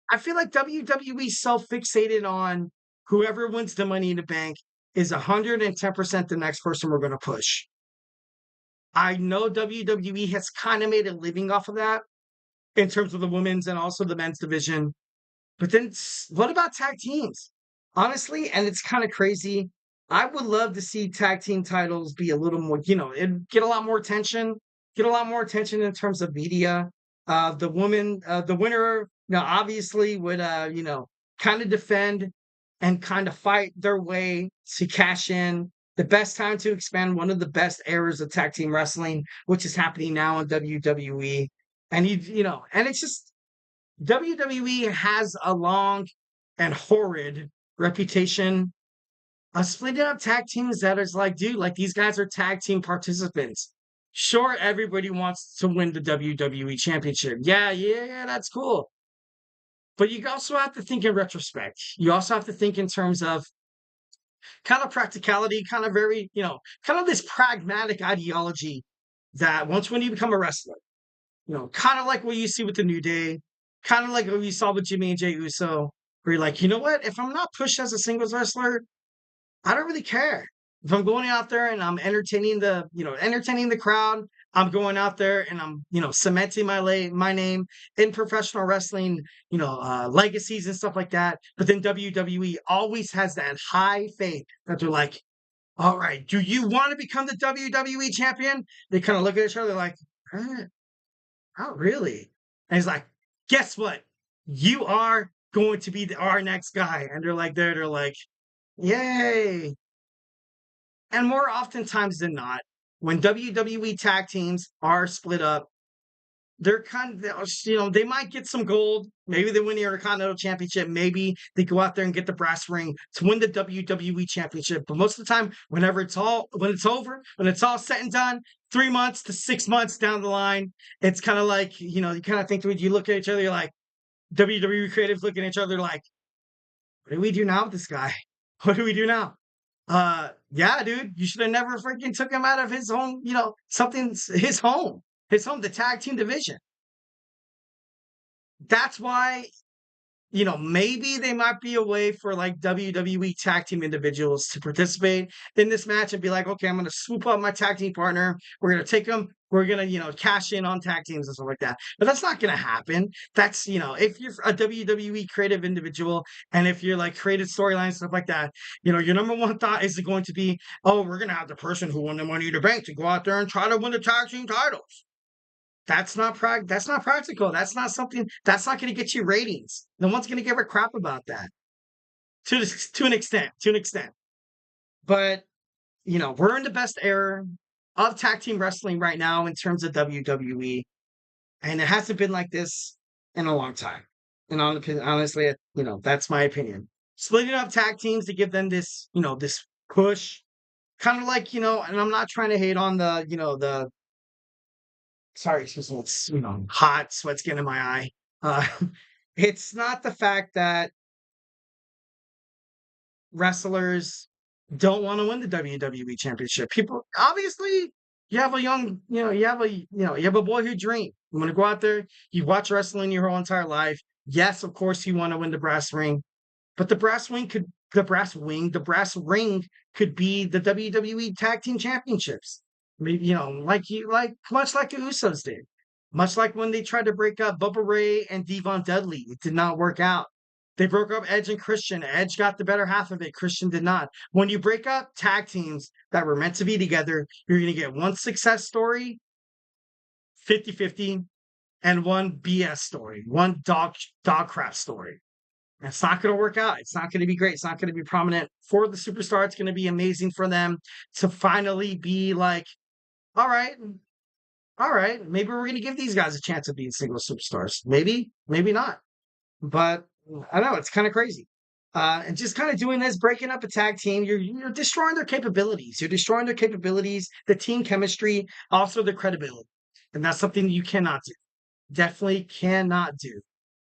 I feel like WWE self-fixated on whoever wins the Money in the Bank is 110% the next person we're going to push. I know WWE has kind of made a living off of that in terms of the women's and also the men's division. But then what about tag teams? Honestly, and it's kind of crazy. I would love to see tag team titles be a little more, it get a lot more attention, in terms of media. The winner, obviously would, kind of defend and kind of fight their way to cash in. The best time to expand one of the best eras of tag team wrestling, which is happening now in WWE. And and it's just WWE has a long and horrid reputation of splitting up tag teams that is like, dude, like these guys are tag team participants. Sure, everybody wants to win the WWE Championship. Yeah, that's cool. But you also have to think in retrospect. You also have to think in terms of kind of practicality, kind of very, kind of this pragmatic ideology that when you become a wrestler, kind of like what you see with the New Day, kind of like what you saw with Jimmy and Jey Uso, where you're like, you know what? If I'm not pushed as a singles wrestler, I don't really care. If I'm going out there and I'm entertaining the crowd, I'm going out there and I'm, cementing my name in professional wrestling, legacies and stuff like that. But then WWE always has that high faith that they're like, all right, do you want to become the WWE champion? They kind of look at each other like, not really. And he's like, guess what? You are going to be our next guy. And they're like, yay. And more oftentimes than not, when WWE tag teams are split up, they're kind of, they might get some gold. Maybe they win the Intercontinental Championship. Maybe they go out there and get the brass ring to win the WWE Championship. But most of the time, when it's all said and done, 3 months to 6 months down the line, it's kind of like, you kind of think, you look at each other, you're like, WWE creatives looking at each other like, what do we do now with this guy? What do we do now? Yeah, dude, you should have never freaking took him out of his home, his home, the tag team division. That's why, maybe they might be a way for like WWE tag team individuals to participate in this match and be like, okay, I'm going to swoop up my tag team partner. We're going to take them. We're going to, cash in on tag teams and stuff like that. But that's not going to happen. That's, if you're a WWE creative individual and if you're like creative storylines, stuff like that, your number one thought is going to be, oh, we're going to have the person who won the Money in the Bank to go out there and try to win the tag team titles. That's not practical. That's not something that's not going to get you ratings. No one's going to give a crap about that to an extent. But, we're in the best era of tag team wrestling right now in terms of WWE. And it hasn't been like this in a long time. And honestly, that's my opinion. Splitting up tag teams to give them this, this push, kind of like, and I'm not trying to hate on the sorry, excuse me, it's, hot, sweat's getting in my eye. It's not the fact that wrestlers don't want to win the WWE Championship. People, obviously, you have a young, you have a boyhood dream. You want to go out there, you watch wrestling your whole entire life. Yes, of course, you want to win the brass ring, but the brass ring could be the WWE Tag Team Championships. Maybe, much like the Usos did. Much like when they tried to break up Bubba Ray and Devon Dudley. It did not work out. They broke up Edge and Christian. Edge got the better half of it. Christian did not. When you break up tag teams that were meant to be together, you're going to get one success story, 50-50, and one BS story, one dog crap story. It's not going to work out. It's not going to be great. It's not going to be prominent for the superstar. It's going to be amazing for them to finally be like, all right, maybe we're going to give these guys a chance of being single superstars. Maybe not. But I know it's kind of crazy. And just kind of doing this, breaking up a tag team, you're destroying their capabilities. You're destroying their capabilities, the team chemistry, also their credibility. And that's something you cannot do. Definitely cannot do.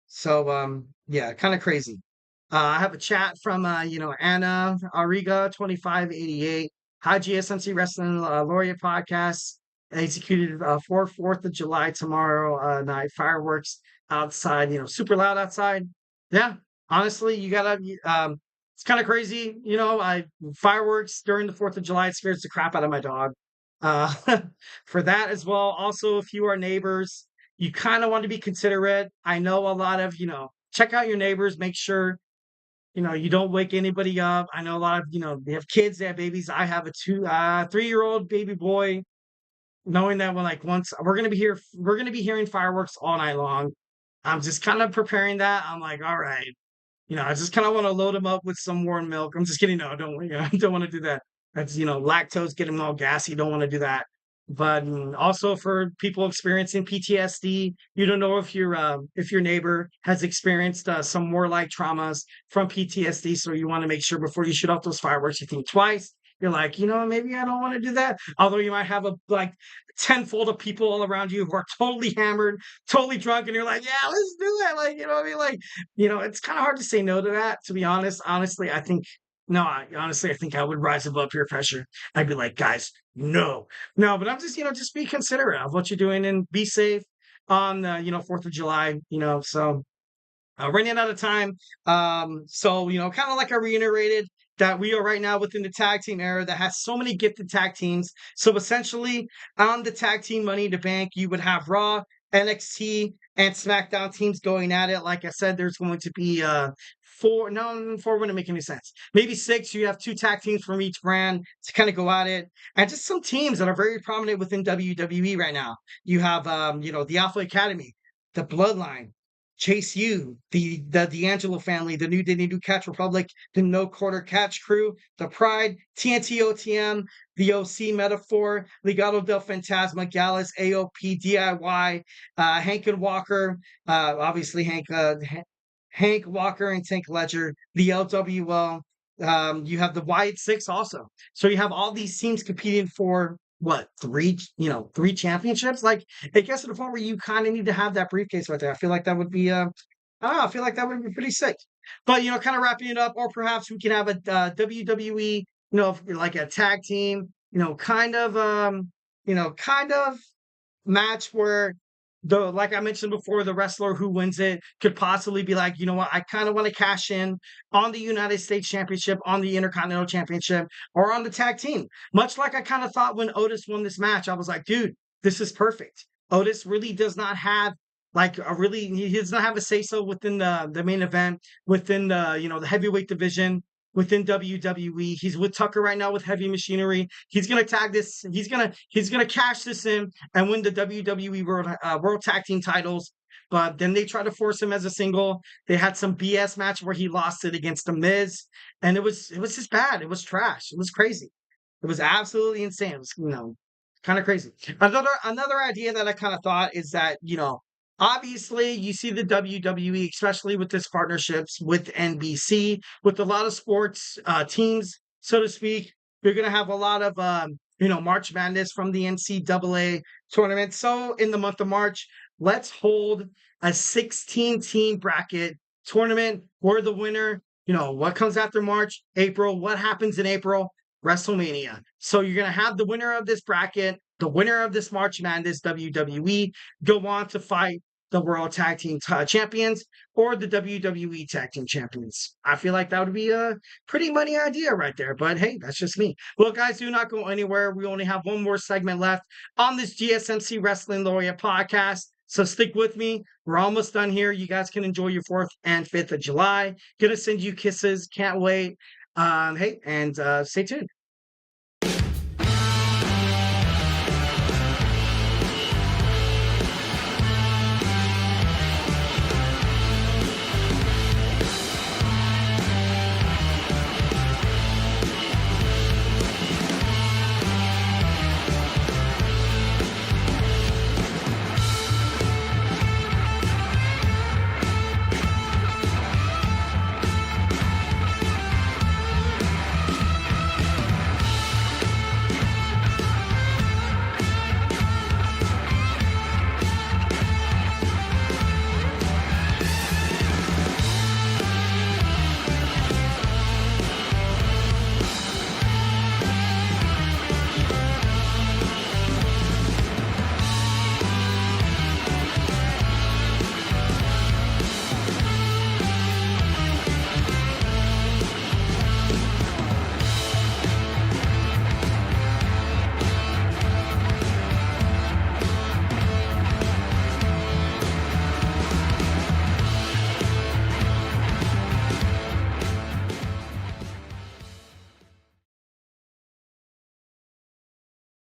So, yeah, kind of crazy. I have a chat from, Anna Ariga, 2588. Hi, GSMC Wrestling Laureate podcast. Executed for 4th of July tomorrow night. Fireworks outside, super loud outside. Yeah, honestly, you gotta, it's kind of crazy. Fireworks during the 4th of July, it scares the crap out of my dog. For that as well. Also, if you are neighbors, you kind of want to be considerate. I know a lot of, check out your neighbors, make sure, you don't wake anybody up. I know a lot of, they have kids, they have babies. I have a 3-year-old baby boy, knowing that once we're going to be hearing fireworks all night long. I'm just kind of preparing that. I'm like, all right, I just kind of want to load him up with some warm milk. I'm just kidding. No, don't want to do that. That's, lactose, get him all gassy. Don't want to do that. But also for people experiencing PTSD, you don't know if your neighbor has experienced some warlike traumas from PTSD. So you want to make sure before you shoot off those fireworks, you think twice. You're like, maybe I don't want to do that. Although you might have 10-fold of people all around you who are totally hammered, totally drunk, and you're like, yeah, let's do that. It's kind of hard to say no to that, to be honest. Honestly, I think I would rise above peer pressure. I'd be like, guys, no, but I'm just, just be considerate of what you're doing and be safe on, 4th of July, so running out of time. So, kind of like I reiterated that we are right now within the tag team era that has so many gifted tag teams. So essentially on the tag team Money in the Bank, you would have Raw, NXT, and SmackDown teams going at it. Like I said, there's going to be 4 wouldn't make any sense. Maybe 6. You have 2 tag teams from each brand to kind of go at it. And just some teams that are very prominent within WWE right now. You have, the Alpha Academy, the Bloodline, Chase U, the D'Angelo family, the new Catch Republic, the No Quarter Catch Crew, the Pride, TNT OTM, the OC Metaphor, Legado del Fantasma, Gallus, AOP, DIY, Hank and Walker, obviously Hank Walker and Tank Ledger, the LWL. You have the Wyatt Six also. So you have all these teams competing for what, three championships? Like, it gets to the point where you kind of need to have that briefcase right there. I feel like that would be I don't know, I feel like that would be pretty sick. But kind of wrapping it up, or perhaps we can have a WWE, like a tag team, kind of match where like I mentioned before, the wrestler who wins it could possibly be like, you know what, I kind of want to cash in on the United States Championship, on the Intercontinental Championship, or on the tag team. Much like I kind of thought when Otis won this match, I was like, dude, this is perfect. Otis really does not have he does not have a say so within the main event, within the heavyweight division, within WWE. He's with Tucker right now with Heavy Machinery. He's gonna tag this. He's gonna cash this in and win the WWE World Tag Team titles. But then they tried to force him as a single. They had some BS match where he lost it against The Miz, and it was just bad. It was trash. It was crazy. It was absolutely insane. It was kind of crazy. Another idea that I kind of thought is that obviously, you see the WWE, especially with this partnerships with NBC, with a lot of sports teams, so to speak. You're going to have a lot of, March Madness from the NCAA tournament. So in the month of March, let's hold a 16-team bracket tournament where the winner, what comes after March, April, what happens in April? WrestleMania. So you're going to have the winner of this bracket, the winner of this March Madness, WWE, go on to fight the World Tag Team Champions or the WWE Tag Team Champions. I feel like that would be a pretty money idea right there. But hey, that's just me. Well, guys, do not go anywhere. We only have one more segment left on this GSMC Wrestling Laureate podcast. So stick with me. We're almost done here. You guys can enjoy your 4th and 5th of July. Gonna send you kisses. Can't wait. Hey, and stay tuned.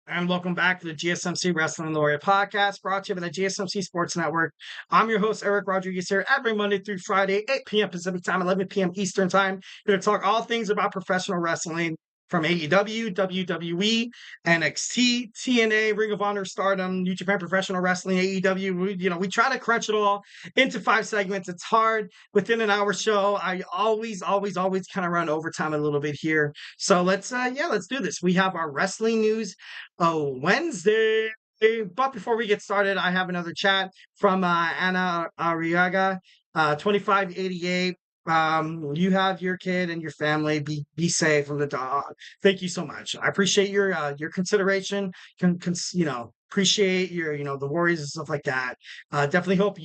And welcome back to the GSMC Wrestling Laureate podcast, brought to you by the GSMC Sports Network. I'm your host, Eric Rodriguez, here every Monday through Friday, 8 p.m. Pacific Time, 11 p.m. Eastern Time, here to talk all things about professional wrestling from AEW, WWE, NXT, TNA, Ring of Honor, Stardom, New Japan Professional Wrestling, AEW. We try to crunch it all into 5 segments. It's hard within an hour show. I always kind of run overtime a little bit here. So let's do this. We have our wrestling news Wednesday. But before we get started, I have another chat from Anna Arriaga, 2588. You have your kid and your family. Be safe from the dog. Thank you so much. I appreciate your consideration. Appreciate your the worries and stuff like that. Definitely hope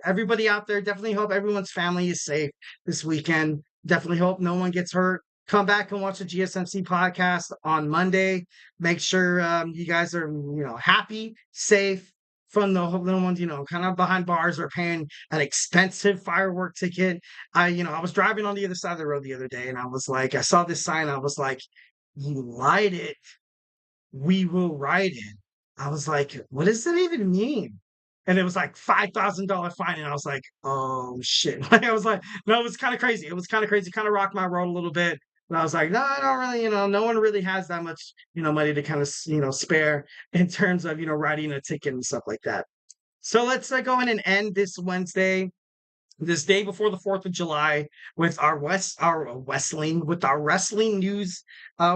everybody out there. Definitely hope everyone's family is safe this weekend. Definitely hope no one gets hurt. Come back and watch the GSMC podcast on Monday. Make sure you guys are happy, safe. From the little ones, kind of behind bars or paying an expensive firework ticket. I was driving on the other side of the road the other day, and I was like, I saw this sign. I was like, you light it, we will ride it. I was like, what does that even mean? and it was like $5,000 fine, and I was like, oh shit. Like, I was like, no, it was kind of crazy. It was kind of crazy, kind of rocked my world a little bit. And I was like, no, I don't really, no one really has that much, money to kind of, spare in terms of, writing a ticket and stuff like that. So let's go in and end this Wednesday, this day before the 4th of July, with our wrestling news,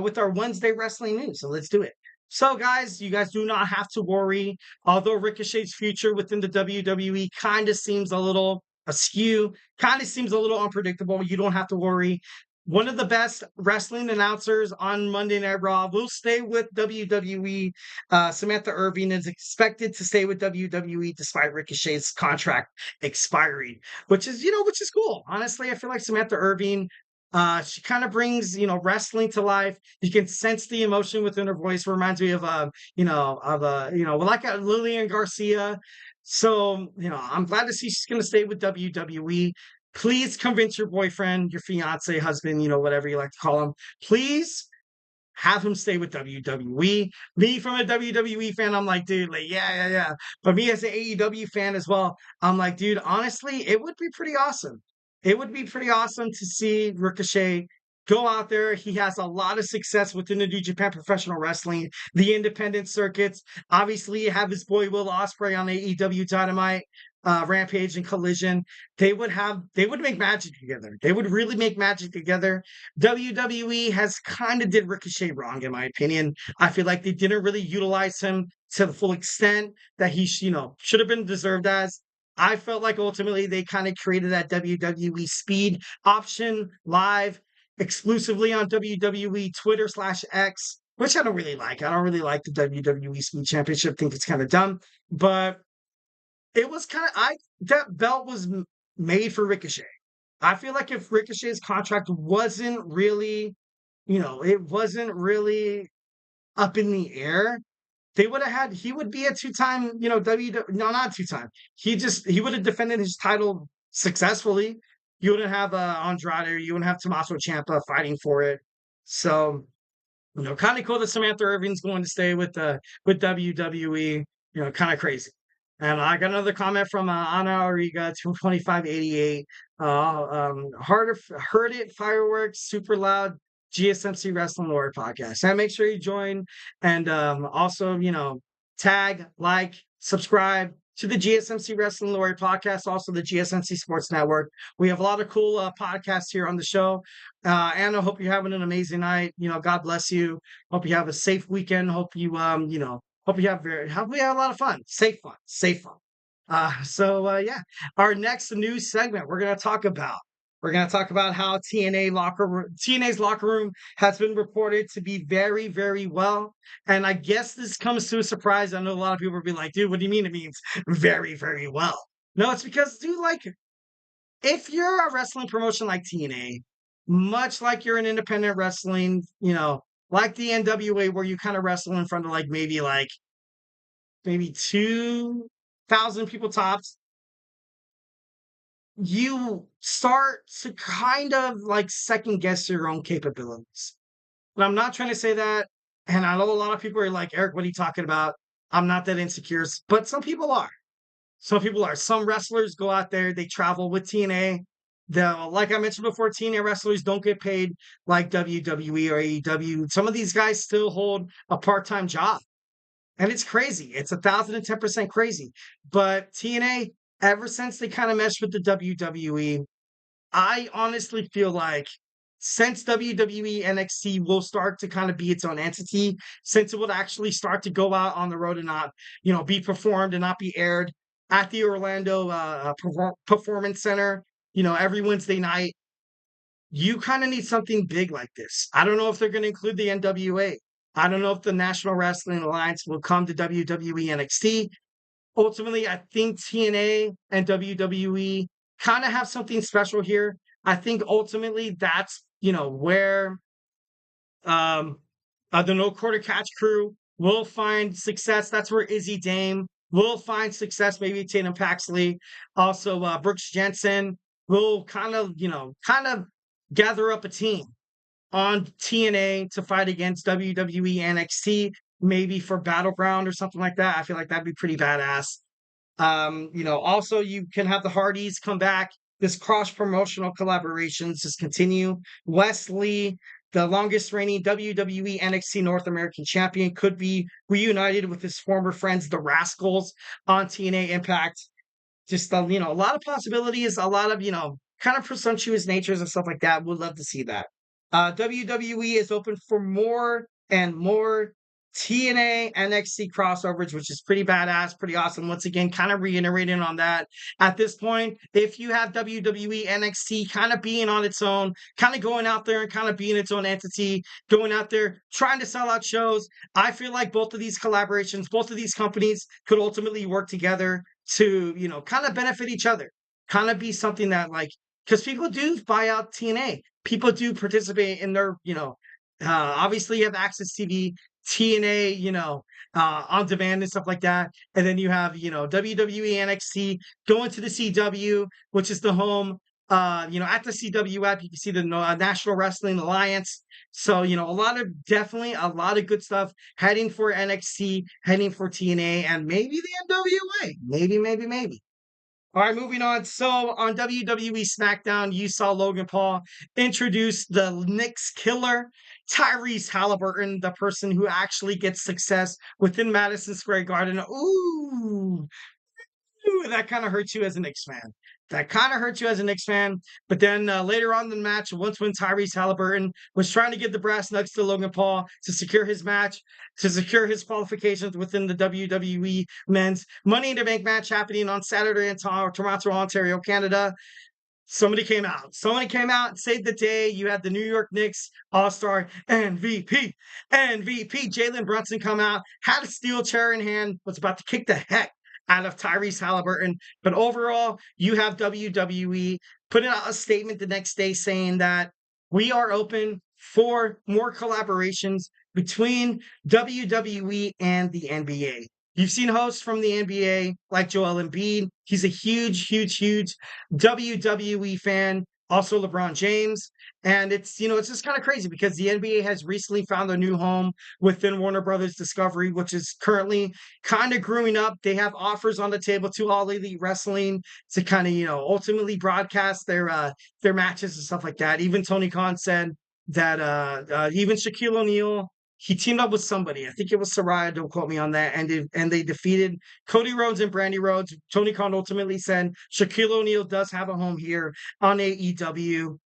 with our Wednesday wrestling news. So let's do it. So guys, you guys do not have to worry. Although Ricochet's future within the WWE kind of seems a little askew, kind of seems a little unpredictable, you don't have to worry. One of the best wrestling announcers on Monday Night Raw will stay with WWE. Samantha Irvin is expected to stay with WWE despite Ricochet's contract expiring, which is cool. Honestly, I feel like Samantha Irvin, she kind of brings, wrestling to life. You can sense the emotion within her voice. Reminds me of, like Lillian Garcia. So, I'm glad to see she's going to stay with WWE. Please convince your boyfriend, your fiance, husband, whatever you like to call him. Please have him stay with WWE. Me, from a WWE fan, I'm like, dude, like, yeah. But me as an AEW fan as well, I'm like, dude, honestly, it would be pretty awesome. It would be pretty awesome to see Ricochet go out there. He has a lot of success within the New Japan Professional Wrestling, the independent circuits. Obviously, you have his boy Will Ospreay on AEW Dynamite, Rampage, and Collision. They would make magic together. They would really make magic together. WWE has kind of did Ricochet wrong, in my opinion. I feel like they didn't really utilize him to the full extent that he should have been deserved as. I felt like ultimately they kind of created that WWE Speed option live exclusively on WWE Twitter/X, which I don't really like. I don't really like the WWE Speed Championship. I think it's kind of dumb, but it was kind of, that belt was made for Ricochet. I feel like if Ricochet's contract wasn't really, it wasn't really up in the air, he would be a two-time, not two-time. He would have defended his title successfully. You wouldn't have Andrade, you wouldn't have Tommaso Ciampa fighting for it. So, kind of cool that Samantha Irvin's going to stay with WWE. Kind of crazy. And I got another comment from Ana Origa, 22588. Heard it, fireworks, super loud, GSMC Wrestling Laureate podcast. And make sure you join and also, tag, like, subscribe to the GSMC Wrestling Laureate podcast, also the GSMC Sports Network. We have a lot of cool podcasts here on the show. Anna, hope you're having an amazing night. God bless you. Hope you have a safe weekend. Hope you, hope you have a lot of fun. Safe fun. Yeah. Our next news segment, we're going to talk about how TNA's locker room has been reported to be very, very well. And I guess this comes to a surprise. I know a lot of people will be like, dude, what do you mean it means very, very well? No, it's because, dude, like, if you're a wrestling promotion like TNA, much like you're an independent wrestling, like the NWA, where you kind of wrestle in front of maybe 2,000 people tops, you start to kind of second guess your own capabilities. But I'm not trying to say that, and I know a lot of people are like, Eric, what are you talking about? I'm not that insecure, but some people are. Some wrestlers go out there, they travel with TNA. Like I mentioned before, TNA wrestlers don't get paid like WWE or AEW. Some of these guys still hold a part-time job. And it's crazy. It's 1,010% crazy. But TNA, ever since they kind of meshed with the WWE, I honestly feel like since WWE NXT will start to kind of be its own entity, since it would actually start to go out on the road and not, be performed and not be aired at the Orlando Performance Center, every Wednesday night, you kind of need something big like this. I don't know if they're going to include the NWA. I don't know if the National Wrestling Alliance will come to WWE NXT. Ultimately, I think TNA and WWE kind of have something special here. I think ultimately that's, where the No Quarter Catch crew will find success. That's where Izzy Dame will find success. Maybe Tatum Paxley. Also, Brooks Jensen will kind of gather up a team on TNA to fight against WWE NXT, maybe for Battleground or something like that. I feel like that'd be pretty badass. Also you can have the Hardys come back. This cross-promotional collaborations just continue. Wesley, the longest reigning WWE NXT North American champion, could be reunited with his former friends, the Rascals, on TNA Impact. Just, a lot of possibilities, a lot of, kind of presumptuous natures and stuff like that. Would love to see that. WWE is open for more and more TNA NXT crossovers, which is pretty badass, pretty awesome. Once again, kind of reiterating on that. At this point, if you have WWE NXT kind of being on its own, kind of going out there and kind of being its own entity, going out there trying to sell out shows, I feel like both of these collaborations, both of these companies could ultimately work together to, kind of benefit each other, kind of be something that because people do buy out TNA. People do participate in their, obviously you have Access TV, TNA, on demand and stuff like that. And then you have, WWE NXT going to the CW, which is the home. At the CW app, you can see the National Wrestling Alliance. So, definitely a lot of good stuff heading for NXT, heading for TNA, and maybe the NWA. Maybe. All right, moving on. So on WWE Smackdown, you saw Logan Paul introduce the Knicks killer, Tyrese Halliburton, the person who actually gets success within Madison Square Garden. Ooh, that kind of hurts you as a Knicks fan. But then later on in the match, once when Tyrese Halliburton was trying to get the brass knucks to Logan Paul to secure his match, to secure his qualifications within the WWE Men's Money in the Bank match happening on Saturday in Toronto, Ontario, Canada. Somebody came out, saved the day. You had the New York Knicks All-Star MVP, Jalen Brunson come out, had a steel chair in hand, was about to kick the heck out of Tyrese Halliburton. But overall, you have WWE putting out a statement the next day saying that we are open for more collaborations between WWE and the NBA. You've seen hosts from the NBA like Joel Embiid. He's a huge WWE fan. Also LeBron James. And it's just kind of crazy because the NBA has recently found a new home within Warner Brothers Discovery, which is currently kind of growing up. They have offers on the table to All Elite Wrestling to kind of, ultimately broadcast their matches and stuff like that. Even Tony Khan said that even Shaquille O'Neal, he teamed up with somebody. I think it was Saraya. Don't quote me on that. And they defeated Cody Rhodes and Brandy Rhodes. Tony Khan ultimately said Shaquille O'Neal does have a home here on AEW,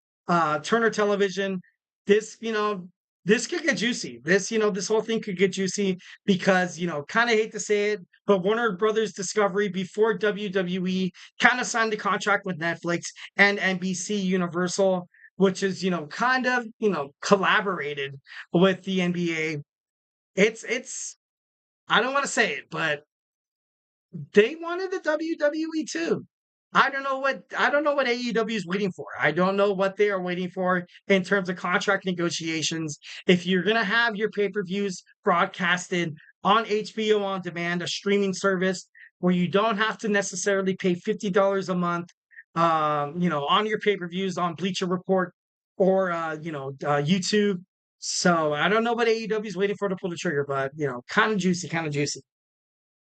Turner Television. This could get juicy. This whole thing could get juicy because, kind of hate to say it, but Warner Brothers Discovery before WWE kind of signed a contract with Netflix and NBC Universal, which is, kind of, collaborated with the NBA. It's, I don't want to say it, but they wanted the WWE too. I don't know what AEW is waiting for. I don't know what they are waiting for in terms of contract negotiations. If you're going to have your pay-per-views broadcasted on HBO On Demand, a streaming service where you don't have to necessarily pay $50 a month, on your pay-per-views on Bleacher Report or, YouTube. So I don't know what AEW is waiting for to pull the trigger, but, kind of juicy.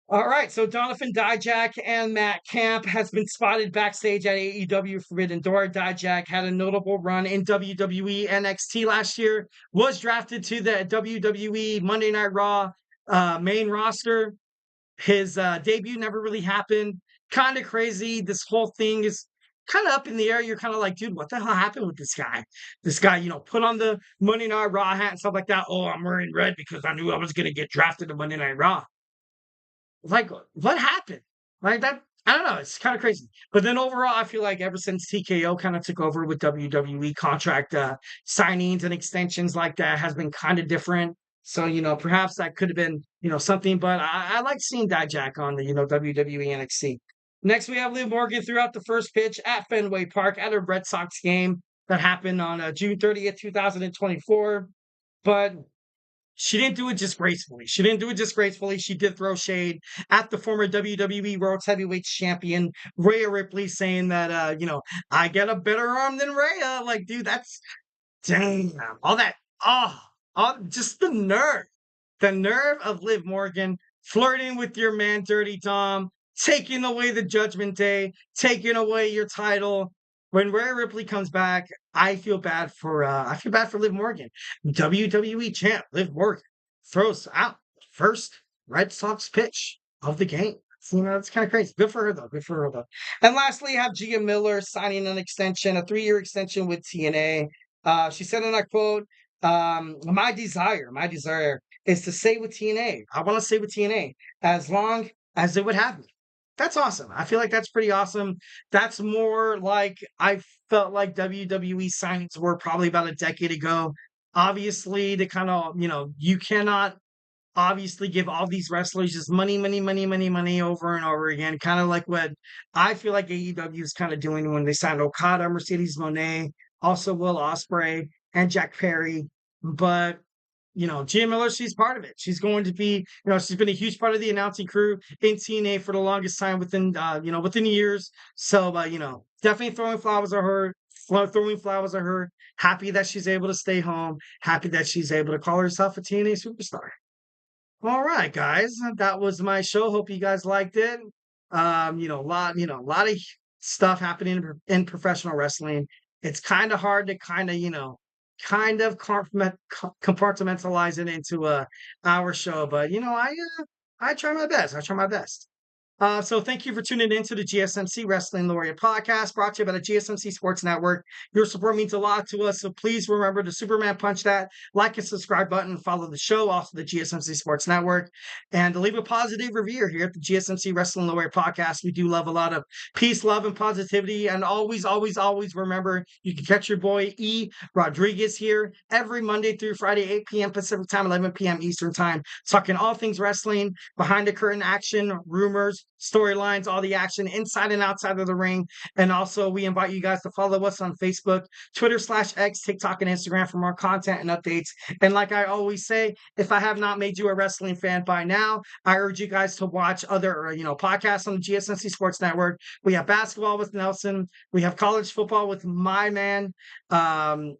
All right, so Donovan Dijak and Matt Camp has been spotted backstage at AEW Forbidden Door. Dijak had a notable run in WWE NXT last year, was drafted to the WWE Monday Night Raw main roster. His debut never really happened. Kind of crazy. This whole thing is kind of up in the air. You're kind of like, dude, what the hell happened with this guy? This guy, put on the Monday Night Raw hat and stuff like that. Oh, I'm wearing red because I knew I was going to get drafted to Monday Night Raw. Like, what happened? Like that, I don't know. It's kind of crazy. But then overall, I feel like ever since TKO kind of took over with WWE, contract signings and extensions like that has been kind of different. So, perhaps that could have been, something. But I like seeing Dijak on the, WWE NXT. Next, we have Liv Morgan throughout the first pitch at Fenway Park at a Red Sox game that happened on June 30th, 2024. But she didn't do it just gracefully. She did throw shade at the former WWE World Heavyweight Champion, Rhea Ripley, saying that, I get a better arm than Rhea. Like, dude, that's, damn. All that, just the nerve of Liv Morgan flirting with your man, Dirty Dom, taking away the Judgment Day, taking away your title. When Rhea Ripley comes back, I feel bad for Liv Morgan. WWE champ Liv Morgan throws out first Red Sox pitch of the game. So, it's kind of crazy. Good for her, though. And lastly, you have Gia Miller signing an extension, a 3-year extension with TNA. She said, and I quote, my desire is to stay with TNA. I want to stay with TNA as long as they would have me. That's awesome. I feel like that's pretty awesome. That's more like I felt like WWE signings were probably about a decade ago. Obviously, to kind of, you cannot obviously give all these wrestlers just money over and over again. Kind of like what I feel like AEW is kind of doing when they signed Okada, Mercedes Mone, also Will Ospreay, and Jack Perry. But Gia Miller, she's part of it. She's going to be, she's been a huge part of the announcing crew in TNA for the longest time within years. So, definitely throwing flowers at her. Happy that she's able to stay home. Happy that she's able to call herself a TNA superstar. All right, guys, that was my show. Hope you guys liked it. A lot of stuff happening in professional wrestling. It's kind of hard to compartmentalize it into a hour show, but I try my best. So thank you for tuning in to the GSMC Wrestling Laureate podcast, brought to you by the GSMC Sports Network. Your support means a lot to us, so please remember to Superman punch that like and subscribe button, follow the show, also the GSMC Sports Network, and to leave a positive review here at the GSMC Wrestling Laureate podcast. We do love a lot of peace, love, and positivity, and always remember you can catch your boy E. Rodriguez here every Monday through Friday, 8 p.m. Pacific time, 11 p.m. Eastern time, talking all things wrestling, behind the curtain action, rumors, storylines, all the action inside and outside of the ring. And also we invite you guys to follow us on Facebook, Twitter/X, TikTok, and Instagram for more content and updates. And like I always say, if I have not made you a wrestling fan by now, I urge you guys to watch other podcasts on the GSMC Sports Network. We have basketball with Nelson. We have college football with my man. I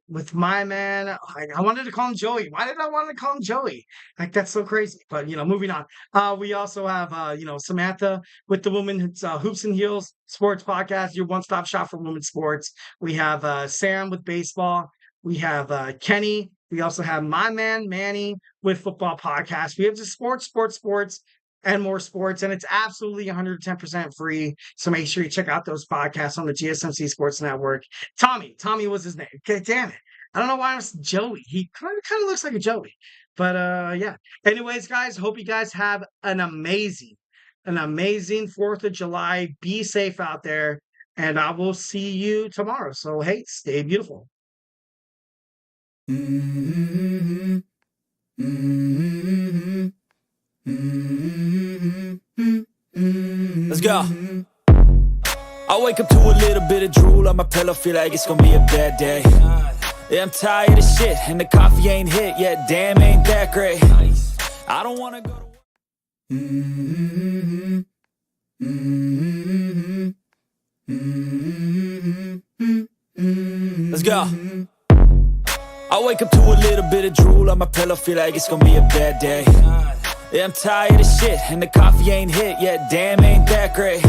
wanted to call him Joey. Why did I want to call him Joey? Like, that's so crazy. But moving on. We also have Samantha with the Women's Hoops and Heels Sports Podcast, your one-stop shop for women's sports. We have Sam with baseball. We have Kenny. We also have my man Manny with football podcast. We have just sports, and more sports, and it's absolutely 110% free. So make sure you check out those podcasts on the GSMC Sports Network. Tommy was his name. Okay, damn it. I don't know why I was Joey. He kind of looks like a Joey. But yeah. Anyways, guys, hope you guys have an amazing 4th of July. Be safe out there, and I will see you tomorrow. So hey, stay beautiful. Let's go. I wake up to a little bit of drool on my pillow, feel like it's gonna be a bad day. Yeah, I'm tired of shit, and the coffee ain't hit yet. Damn, ain't that great. I don't wanna go to Let's go. I wake up to a little bit of drool on my pillow, feel like it's gonna be a bad day. Yeah, I'm tired of shit, and the coffee ain't hit yet. Damn, ain't that great.